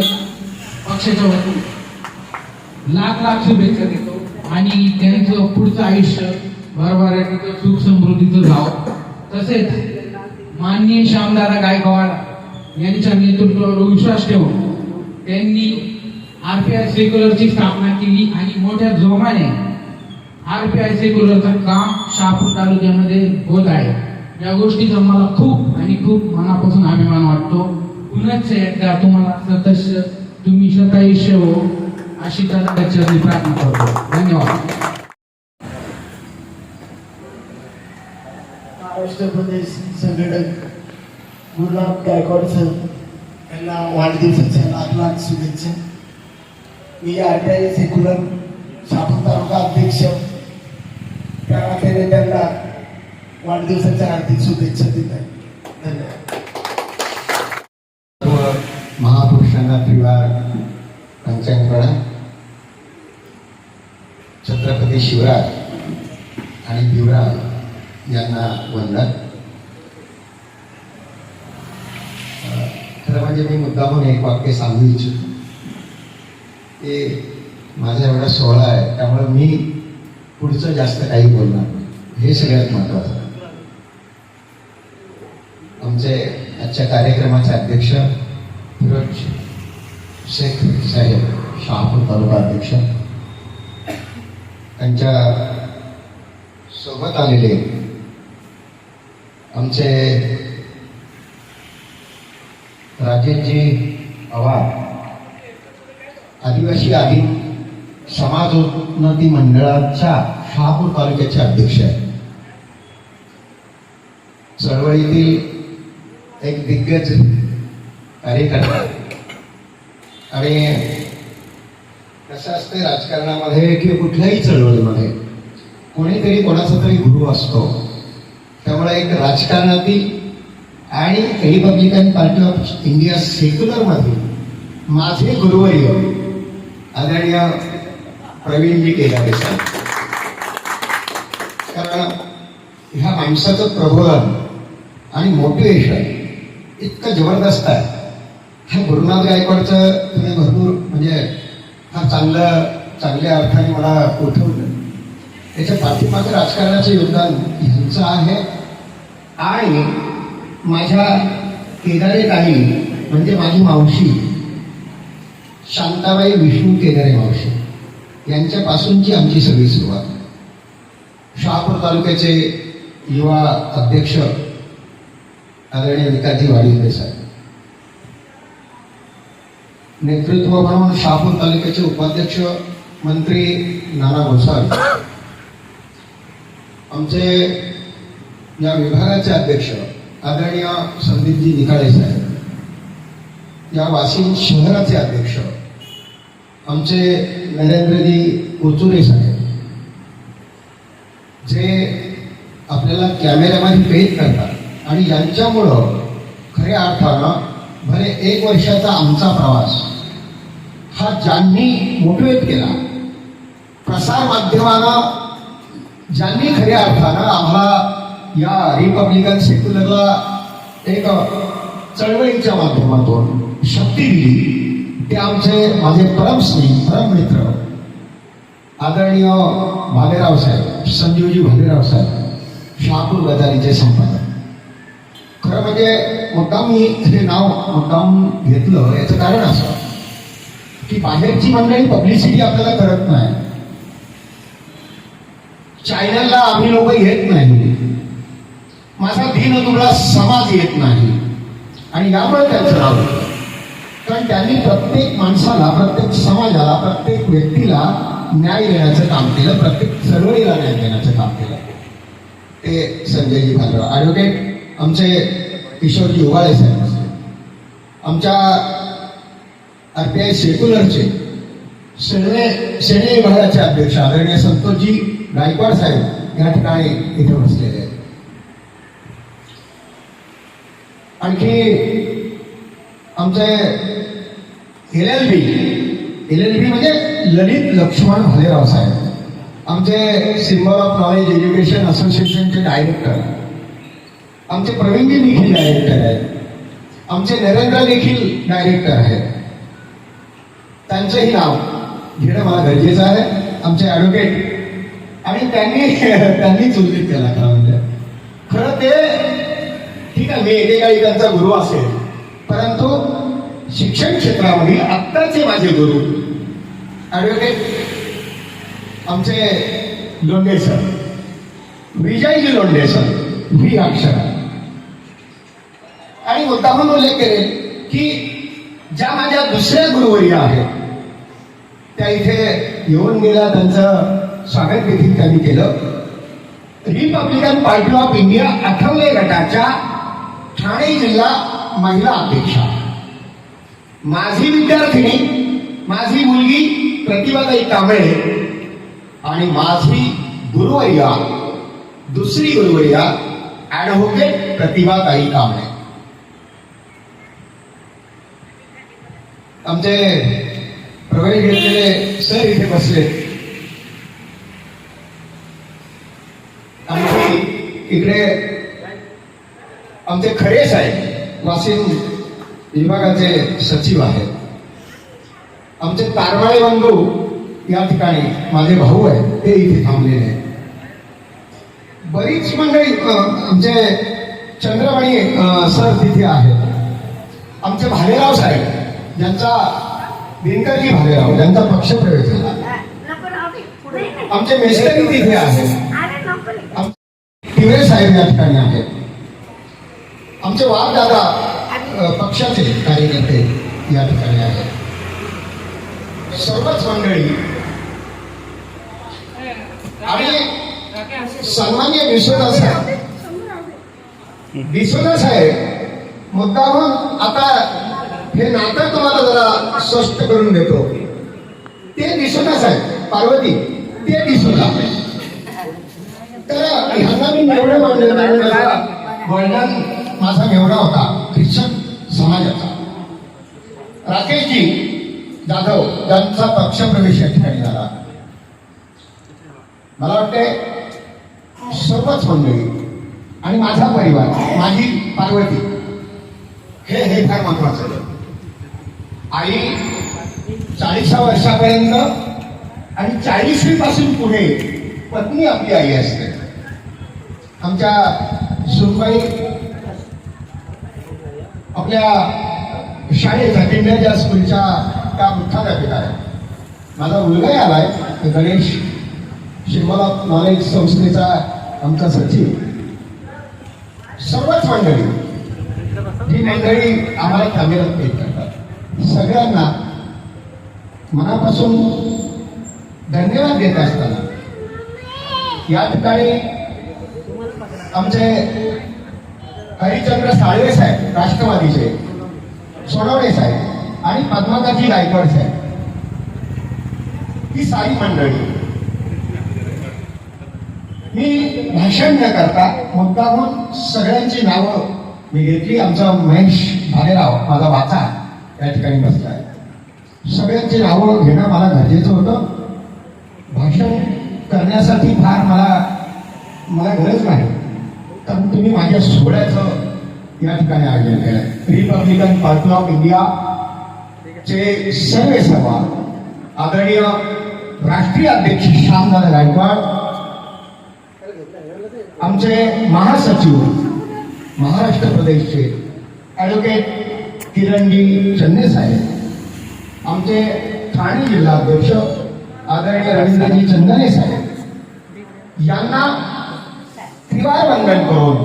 पक्षाच्या वतीने लाख लाख शुभेच्छा देतो आणि त्यांचं पुढचं आयुष्य भरभराटीचं सुख समृद्धीचं जावं. तसेच माननीय श्यामदादा गायकवाड यांच्या नेतृत्वावर विश्वास ठेवून त्यांनी RPI सेक्युलरची स्थापना केली आणि मोठ्या जोमाने RPI सेक्युलरचं काम शहापूर तालुक्यामध्ये होत आहे. या गोष्टीचा मला खूप आणि खूप मनापासून अभिमान वाटतो. पुनश्च एकदा तुम्हाला तुम्ही शतायुष्य हो अशी दादाची प्रार्थना करतो. धन्यवाद. महाराष्ट्र प्रदेश संघटक गुरुनाथ गायकवाड सर यांना वाढदिवसाच्या लाख लाख शुभेच्छा. मी RPI सेक्युलर शहापूर तालुका अध्यक्ष त्या नात्याने त्यांना वाढदिवसाच्या हार्दिक शुभेच्छा देत आहे. धन्यवाद. सर्व महापुरुषांना त्रिवार पंचांग प्रणाम. छत्रपती शिवराज आणि भिवराज यांना वंदन. खरं म्हणजे मी मुद्दामून एक वाक्य सांगू इच्छितो की माझा एवढा सोहळा आहे, त्यामुळे मी पुढचं जास्त काही बोलणार नाही. हे सगळ्यात महत्त्वाचं. आमचे आजच्या कार्यक्रमाचे अध्यक्ष फिरोज शेख साहेब, शहापूर तालुका अध्यक्ष, त्यांच्या सोबत आलेले आमचे राजेशजी पवार, आदिवासी आदी समाजोन्नती मंडळाच्या शहापूर तालुक्याचे अध्यक्ष आहेत. चळवळीतील एक दिग्गज कार्यकर्ता. आणि कसं असते राजकारणामध्ये किंवा कुठल्याही चळवळीमध्ये कोणीतरी कोणाचा तरी गुरु असतो. त्यामुळे एक राजकारणातील आणि रिपब्लिकन पार्टी ऑफ इंडिया सेक्युलरमध्ये माझे गुरुवर्य आदरणीय प्रवीणजी केदारे साहेब. कारण ह्या माणसाचं प्रबोधन आणि मोटिवेशन इतकं जबरदस्त आहे. हे गुरुनाथ गायकवाडचं तुम्ही भरपूर म्हणजे फार चांगल्या अर्थाने मला उठवलं. त्याच्या पाठीमागे राजकारणाचं योगदान ह्यांचं आहे. आणि माझ्या केदारे ताई म्हणजे माझी मावशी शांताबाई विष्णू केदारे मावशी यांच्यापासूनची आमची सगळी सुरुवात. शहापूर तालुक्याचे युवा अध्यक्ष आदरणीय विकासजी वाडीकर साहेब, नेतृत्व म्हणून शहापूर तालुक्याचे उपाध्यक्ष मंत्री नाना गोसावी, आमचे या विभागाचे अध्यक्ष आदरणीय संदीपजी निकाळे साहेब, या वाशिम शहराचे अध्यक्ष आमचे नरेंद्रजी कोचुरे साहेब, जे आपल्याला कॅमेऱ्यामध्ये कैद करतात आणि यांच्यामुळं खऱ्या अर्थानं भले 1 वर्षाचा आमचा प्रवास हा ज्यांनी मोटिवेट केला, प्रसार माध्यमानं ज्यांनी खऱ्या अर्थानं आम्हाला या रिपब्लिकन सेक्युलरला एक चळवळीच्या माध्यमातून शक्ती दिली, ते आमचे माझे परमस्नेही परममित्र आदरणीय भालेराव साहेब, संजीवजी भालेराव साहेब, शहापूर गदारीचे संपादक. खरं म्हणजे मुद्दाम मी हे नाव मुद्दाम घेतलं याचं कारण असं की बाहेरची मंडळी पब्लिसिटी आपल्याला करत नाही. चॅनलला आम्ही लोक येत नाही, माझा दीन दुबळा समाज येत नाही आणि यामुळे त्यांचं नाव होतं. कारण त्यांनी प्रत्येक माणसाला, प्रत्येक समाजाला, प्रत्येक व्यक्तीला न्याय देण्याचं काम केलं, प्रत्येक चळवळीला न्याय देण्याचं काम केलं. ते संजयजी भालेराव ॲडव्होकेट, आमचे किशोरजी उबाळे साहेब, आमच्या RPI सेक्युलरचे सेने विभागाचे अध्यक्ष आदरणीय संतोषजी गायकवाड साहेब या ठिकाणी इथे बसलेले आहेत. आणखी आमचे LLB म्हणजे ललित लक्ष्मण भालेराव साहेब, आमचे सिम्बॉल ऑफ नॉलेज एज्युकेशन असोसिएशनचे डायरेक्टर, आमचे प्रवीणजी देखील डायरेक्टर आहेत, आमचे नरेंद्र देखील डायरेक्टर आहेत. त्यांचंही नाव घेणं मला गरजेचं आहे. आमचे ॲडव्होकेट, आणि त्यांनीच उल्लेख केला. खरं म्हणजे खरं ते ठीक आहे, मी एकेकाळी त्यांचा गुरु असेल, परंतु शिक्षण क्षेत्रामध्ये आत्ताचे माझे गुरु ॲडव्होकेट आमचे Londhe sir, Vijayji Londhe sir, V अक्षर. आणि मुद्दामून उल्लेख करेल की ज्या माझ्या दुसऱ्या गुरुवर्य आहेत त्या इथे येऊन गेल्या, त्यांचं स्वागत देखील त्यांनी केलं. Republican party of India Athawale गटाच्या ठाणे जिल्हा महिला अध्यक्षा, माझी विद्यार्थिनी, माझी मुलगी प्रतिभाताई कांबळे आणि माझी गुरुवर्या, दुसरी गुरुवर्या ॲडव्होकेट प्रतिभाताई कांबळे. आमचे प्रवेश घेतलेले सर इथे बसले. आमची इकडे आमचे खरे साहेब वाशिम विभागाचे सचिव आहेत. आमचे तारवाळे बंधू या ठिकाणी माझे भाऊ आहेत, ते इथे थांबलेले आहेत. बरीच मंडळी आमचे चंद्रमणी सर तिथे आहेत. आमचे भालेराव साहेब, ज्यांचा दिनकरजी भालेराव, ज्यांचा पक्षप्रवेश झाला. आमचे मेस्टरी तिथे आहेत. तिवरे साहेब या ठिकाणी आहेत. आमचे वाघदादा पक्षाचे कार्यकर्ते या ठिकाणी आहेत. सर्वच मंडळी आणि सन्मान्य डिसोजा साहेब मुद्दाहून आता हे नातं तुम्हाला जरा स्पष्ट करून देतो. ते डिसोजा साहेब, पार्वती ते डिसोजा. तर ह्यांना मी एवढं वर्णन माझा एवढा होता ख्रिश्चन समाजाचा. राकेशजी जाधव, ज्यांचा पक्षप्रवेश या ठिकाणी झाला. मला वाटते सर्वच मंडळी आणि माझा परिवार, माझी पार्वती, हे फार महत्वाचं आहे. आई 40 वर्षापर्यंत आणि 40वी पासून पुढे पत्नी आपली आई असते. आमच्या सुनबाई आपल्या शाळेच्या किंड्याच्या स्कूलच्या त्या मुख्याध्यापिका आहे. माझा मुलगाही आलाय, गणेश शिरमला नॉलेज संस्थेचा आमचा सचिव. सर्वच मंडळी, जी मंडळी आम्हाला कॅमेऱ्यात भेट करतात, सगळ्यांना मनापासून धन्यवाद देत असताना या ठिकाणी आमचे हरिचंद्र साळवे साहेब राष्ट्रवादीचे, सोनवणे साहेब आणि पद्माकाजी गायकवाड साहेब, ही सारी मंडळी. मी भाषण न करता मुद्दाहून सगळ्यांची नावं मी घेतली. आमचा महेश भालेराव, माझा वाचा, या ठिकाणी बसलाय. सगळ्यांची नावं घेणं मला गरजेचं होतं. भाषण करण्यासाठी फार मला गरज नाही, तर तुम्ही माझ्या सोहळ्याचं या ठिकाणी आयोजन केलंय. रिपब्लिकन पार्टी ऑफ इंडिया चे सर्व सभा आदरणीय राष्ट्रीय अध्यक्ष श्यामदादा गायकवाड, आमचे महासचिव महाराष्ट्र प्रदेशचे ॲडव्होकेट किरणजी चन्ने साहेब, आमचे ठाणे जिल्हाध्यक्ष आदरणीय रवींद्रजी चंदने साहेब, यांना त्रिवार वंदन करून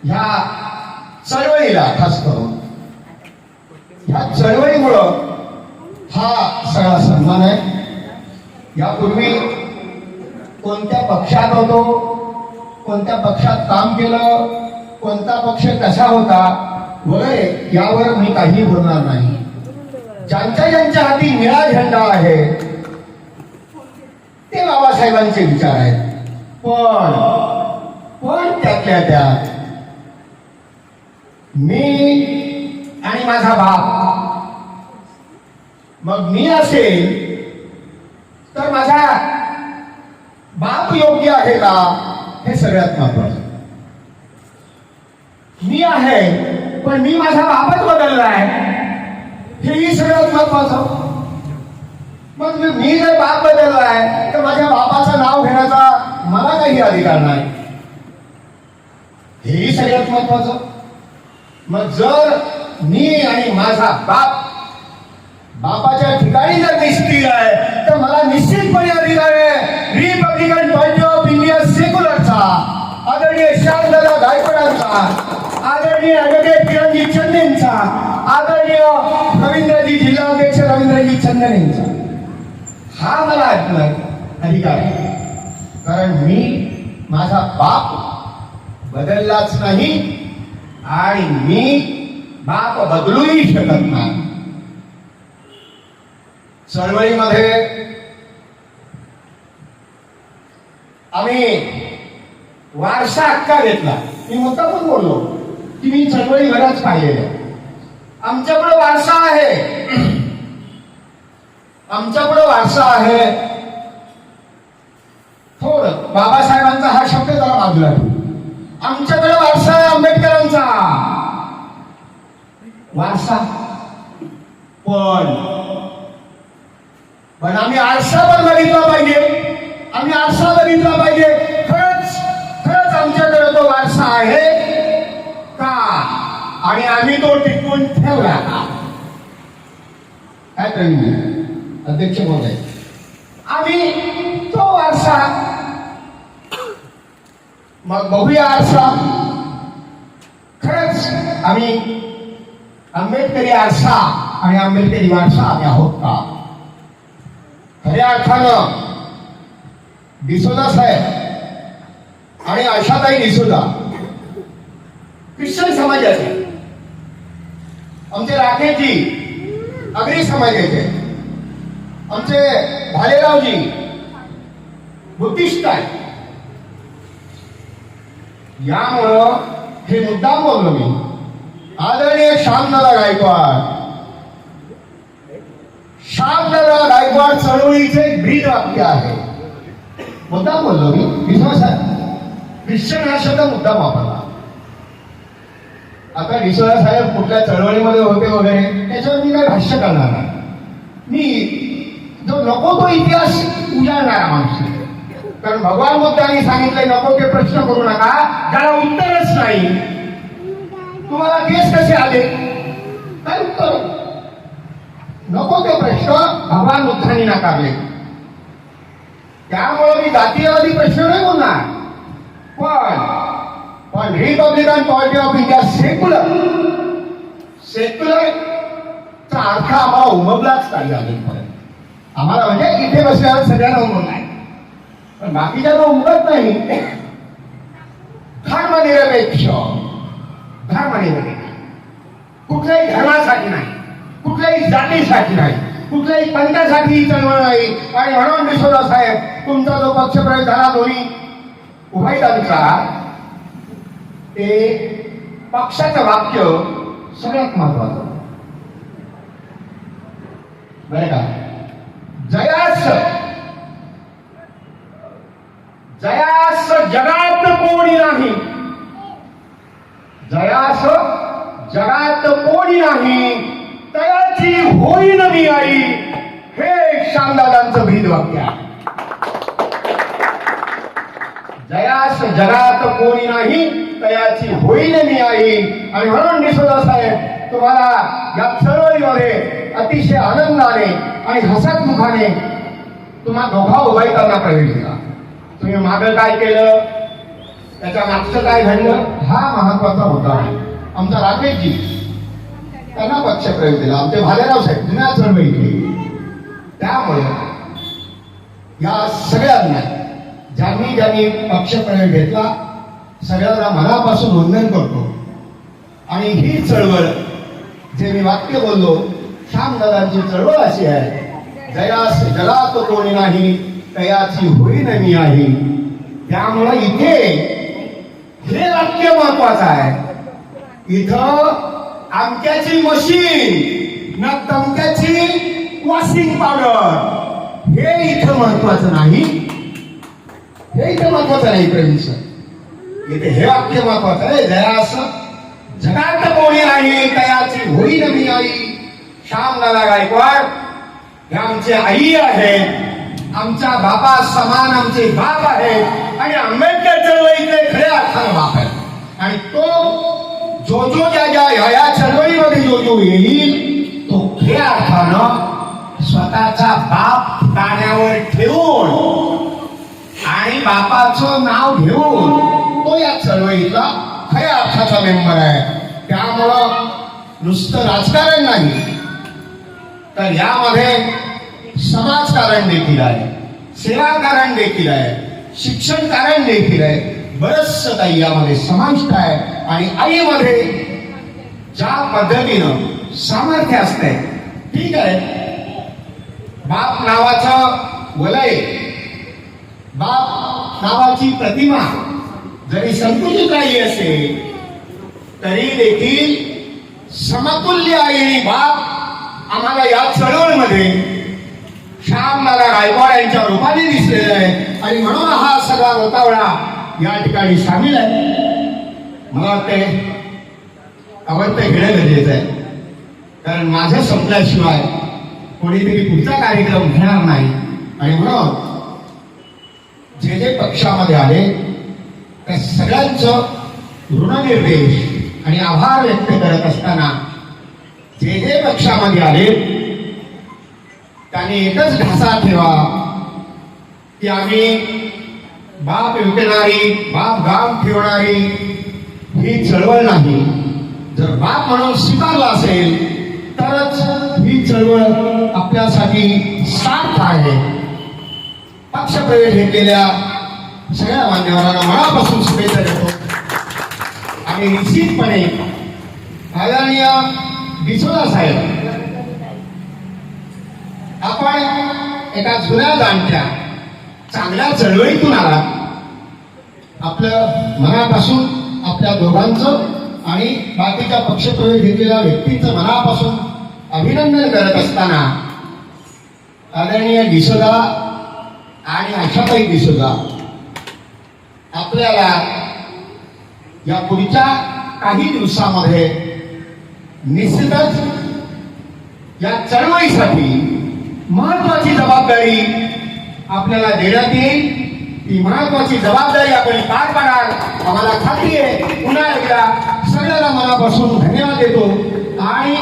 ह्या चळवळीला, खास करून ह्या चळवळीमुळं हा सगळा सन्मान आहे. यापूर्वी कोणत्या पक्षात होतो, कोणत्या पक्षात काम केलं, कोणता पक्ष कसा होता वगैरे यावर मी काही बोलणार नाही. ज्यांच्या हाती निळा झेंडा आहे ते बाबासाहेबांचे विचार आहेत. पण त्यातल्या त्यात मी आणि माझा बाप, मग मी असेल तर माझा बाप योग्य आहे का, हे सगळ्यात महत्वाचं. मी आहे पण मी माझा बापच बदललाय, हेही सगळ्यात महत्वाचं. मग मी जर बाप बदललाय तर माझ्या बापाचं नाव घेण्याचा मला काही अधिकार नाही, हेही सगळ्यात महत्वाचं. मग जर मी आणि माझा बापाच्या ठिकाणी जर निश्चित आहे तर मला निश्चितपणे अधिकार आहे रिपब्लिकन पार्टी ऑफ इंडिया सेक्युलरचा, आदरणीय श्यामदादा गायकवाडांचा, आदरणीय ॲडव्होकेट किरणजी चंदेंचा, आदरणीय रवींद्रजी जिल्हाध्यक्ष रवींद्रजी चंदनेंचा. हा मला अधिकार आहे, कारण मी माझा बाप बदललाच नाही आणि मी बाप बदलूही शकत नाही. चळवळीमध्ये आम्ही वारसा हक्का घेतला. मी मुद्दा पण बोललो की मी चळवळी बऱ्याच पाहिलेल्या. आमच्याकडे वारसा आहे, आमच्याकडे वारसा आहे. थोडं बाबासाहेबांचा हा शब्द जरा बाजूला ठेवू. आमच्याकडे वारसा आहे आंबेडकरांचा वारसा. पण आम्ही आरसा पण बघितला पाहिजे. आम्ही आरसा बघितला पाहिजे. खरंच खरंच आमच्याकडे तो वारसा आहे का, आणि आम्ही तो टिकवून ठेवला का. काय प्रवीण अध्यक्ष महोदय, आम्ही तो वारसा मग बघूया आरसा. खरंच आम्ही आंबेडकरी आरसा आणि आंबेडकरी वारसा आम्ही आहोत का. खऱ्या अर्थानं डिसोजा साहेब आणि आशाताई डिसोजा ख्रिश्चन समाजाचे, आमचे राकेशजी आगरी समाजाचे, आमचे भालेरावजी बुद्धिस्ट आहे. यामुळं हे मुद्दाम बोललो मी. आदरणीय श्यामदादा गायकवाड, श्यामदादा गायकवाड चळवळीचे ब्रीद वाक्य आहे. मुद्दाम बोललो मी. विश्वास आहे ख्रिश्चन हा शब्द मुद्दाम वापरला. आता डिसोजा साहेब कुठल्या चळवळीमध्ये होते वगैरे त्याच्यावर मी काही भाष्य करणार नाही. मी जो नको तो इतिहास उजाळणारा माणूस. कारण भगवान बुद्धांनी सांगितले नको ते प्रश्न करू नका ज्याला उत्तरच नाही. तुम्हाला केस कसे आले, काय उत्तर. नको ते प्रश्न भगवान बुद्धांनी नाकारले. त्यामुळे मी जातीयवादी प्रश्न नाही बोलणार. पण Republican party of India secular चा अर्थ आम्हाला उमगलाच नाही अजूनपर्यंत. आम्हाला म्हणजे इथे बसल्यावर सगळ्यांना उमगला आहे, पण बाकीच्या उमगत नाही. धर्मनिरपेक्ष कुठल्याही धर्मासाठी नाही, कुठल्याही जातीसाठी नाही, कुठल्याही पंथासाठी ही चळवळ नाही. आणि म्हणून डिसोजा साहेब तुमचा जो पक्षप्रवेश झाला दोन्ही उभयतांचा, ते पक्षाचं वाक्य सगळ्यात महत्वाचं बरं का. जयास जयास जगात कोणी नाही, जयास जगात कोणी नाही तयाची होईन मी आई. हे श्यामदादांचं ब्रीद वाक्य आहे. जयास जगात कोणी नाही तयाची होईन मी आई. आणि म्हणून डिसोजा साहेब तुम्हाला या चळवळीमध्ये अतिशय आनंदाने आणि हसत मुखाने तुम्हा दोघा उभयतांना प्रवेश दिला. तुम्ही मागं काय केलं, त्याच्या मागचं काय घडलं, हा महत्वाचा मुद्दा आहे. आमचा राकेशजी त्यांना पक्षप्रवेश दिला. आमचे भालेराव साहेब जुन्या चळवळीतले. त्यामुळे या सगळ्यांना ज्यांनी ज्यांनी पक्षप्रवेश घेतला सगळ्यांना मनापासून वंदन करतो. आणि ही चळवळ जे मी वाक्य बोललो श्यामदादांची चळवळ अशी आहे. जयास जगात कोणी नाही तयाची होईन मी आहे. त्यामुळे इथे हे वाक्य महत्वाचं आहे. इथं आमक्याची मशीन ना तमक्याची वॉशिंग पावडर हे इथं महत्वाचं नाही. हे इथं महत्वाचं नाही प्रवीण सर. इथे हे वाक्य महत्वाचं आहे. जयास जगात कोणी नाही तयाची होईन मी आई. श्यामदादा गायकवाड हे आमचे आई आहेत, आमच्या बापा समान आमचे बाप आहेत आणि आंबेडकर चळवळीतले खऱ्या अर्थानं बाप आहेत. आणि तो जो जो ज्या या चळवळीमध्ये जो येईल तो खऱ्या अर्थानं स्वतःचा बाप कानावर ठेवून आणि बापाचं नाव घेऊन तो या चळवळीतला खऱ्या अर्थाचा मेंबर आहे. त्यामुळं नुसतं राजकारण नाही तर यामध्ये समाजकारण देखील आहे, सेवाकारण देखील आहे, शिक्षण कारण देखील आहे. बरंचसं काही यामध्ये समाविष्ट आहे. आणि आईमध्ये ज्या पद्धतीनं सामर्थ्य असते, ठीक आहे, बाप नावाचं वलय, बाप नावाची प्रतिमा जरी संकुचित राहिली असेल तरी देखील समतुल्य आई बाप आम्हाला या चळवळीमध्ये श्यामदादा गायकवाड यांच्या रूपाने दिसलेला आहे आणि म्हणून हा सगळा गोतावळा या ठिकाणी सामील आहे. मला वाटते आवडतं घेणं गरजेचं आहे, कारण माझं संपल्याशिवाय कोणीतरी पुढचा कार्यक्रम घेणार नाही. आणि म्हणून जे जे पक्षामध्ये आले त्या सगळ्यांचं ऋणनिर्देश आणि आभार व्यक्त करत असताना जे जे पक्षामध्ये आले त्यांनी एकच ढासा ठेवा की आम्ही बाप विकणारी बाप गाव ठेवणारी ही चळवळ नाही. जर बाप म्हणून स्वीकारला असेल तरच ही चळवळ आपल्यासाठी सार्थ आहे. पक्षप्रवेश घेतलेल्या सगळ्या मान्यवरांना मनापासून शुभेच्छा देतो आणि निश्चितपणे आदरणीय डिसोजा साहेब, आपण एका जुन्या जाणत्या चांगल्या चळवळीतून आला. आपलं मनापासून आपल्या दोघांचं आणि बाकीच्या पक्षप्रवेश घेतलेल्या व्यक्तींचं मनापासून अभिनंदन करत असताना आदरणीय डिसोजा आणि आशाताई डिसोजा आपल्याला या पुढच्या काही दिवसामध्ये निश्चितच या चळवळीसाठी महत्वाची जबाबदारी आपल्याला देण्यात येईल. ती महत्वाची जबाबदारी आपण पार पाडाल आम्हाला खात्री आहे. पुन्हा एकदा सगळ्याला मनापासून धन्यवाद देतो. आणि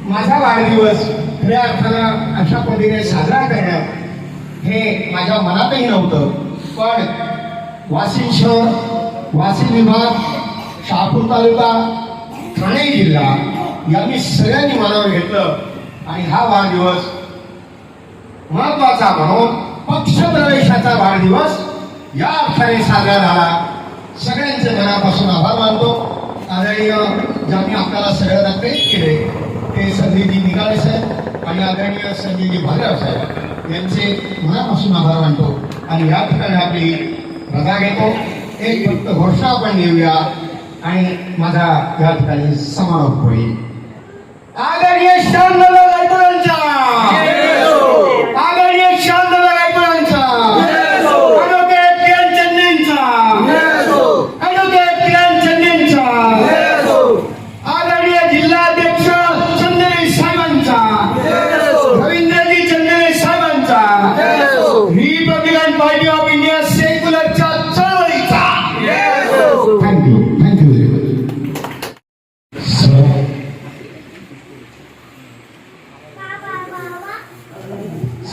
माझा वाढदिवस खऱ्या अर्थानं अशा पद्धतीने साजरा करणं हे माझ्या मनातही नव्हतं, पण वाशिम शहर, वाशिम विभाग, शहापूर तालुका, ठाणे जिल्हा यांनी सगळ्यांनी मनावर घेतलं आणि हा वाढदिवस महत्वाचा म्हणून पक्षप्रवेशाचा वाढदिवस या अर्थाने साजरा झाला. सगळ्यांचे मनापासून आभार मानतो. आदरणीय ज्यांनी आपल्याला सगळ्यांना प्रेरित केले ते संजयजी निगाळे साहेब आणि आदरणीय संजयजी भालेराव साहेब यांचे मनापासून आभार मानतो. आणि या ठिकाणी आपली रजा घेतो. एक फक्त घोषणा आपण देऊया आणि माझा या ठिकाणी समारोप होईल. आदरणीय श्यामदादा गायकवाडांचा, आदरणीय श्यामदादा गायकवाडांचा, ॲडव्होकेट किरण चंदेंचा, ॲडव्होकेट किरण चंदेंचा, आदरणीय जिल्हाध्यक्ष चंदेले साहेबांचा, रवींद्रजी चंदेले साहेबांचा, रिपब्लिकन पार्टी ऑफ इंडिया सेक्युलरच्या चळवळीचा. Thank you, thank you very much.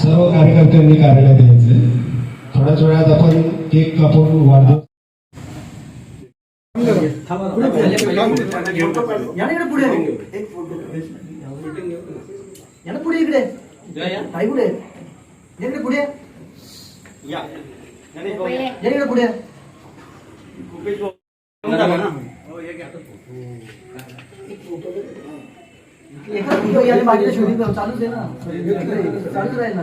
सर्व कार्यकर्त्यांनी कार्यालयात यायचे. थोड्याच वेळात आपण केक कापून वाढदिवस पुढे इकडे ताई पुढे इकडे पुढे इकडे पुढे बाकीचं शूटिंग चालूच आहे ना, चालूच राहील ना.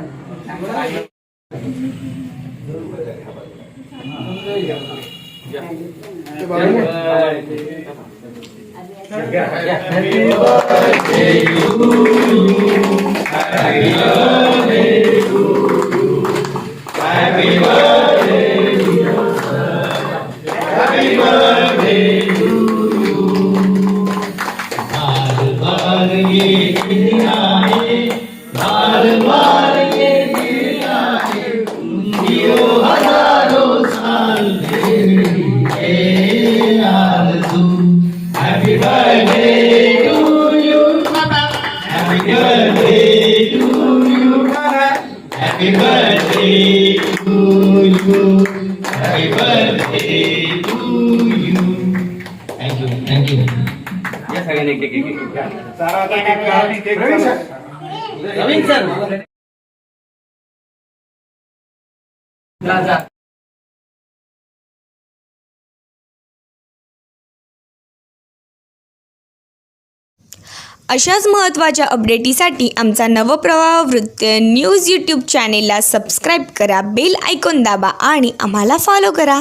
अशाच महत्त्वाच्या अपडेटीसाठी आमचा नवप्रवाह वृत्त न्यूज यूट्यूब चॅनेलला सबस्क्राईब करा, बेल आयकॉन दाबा आणि आम्हाला फॉलो करा.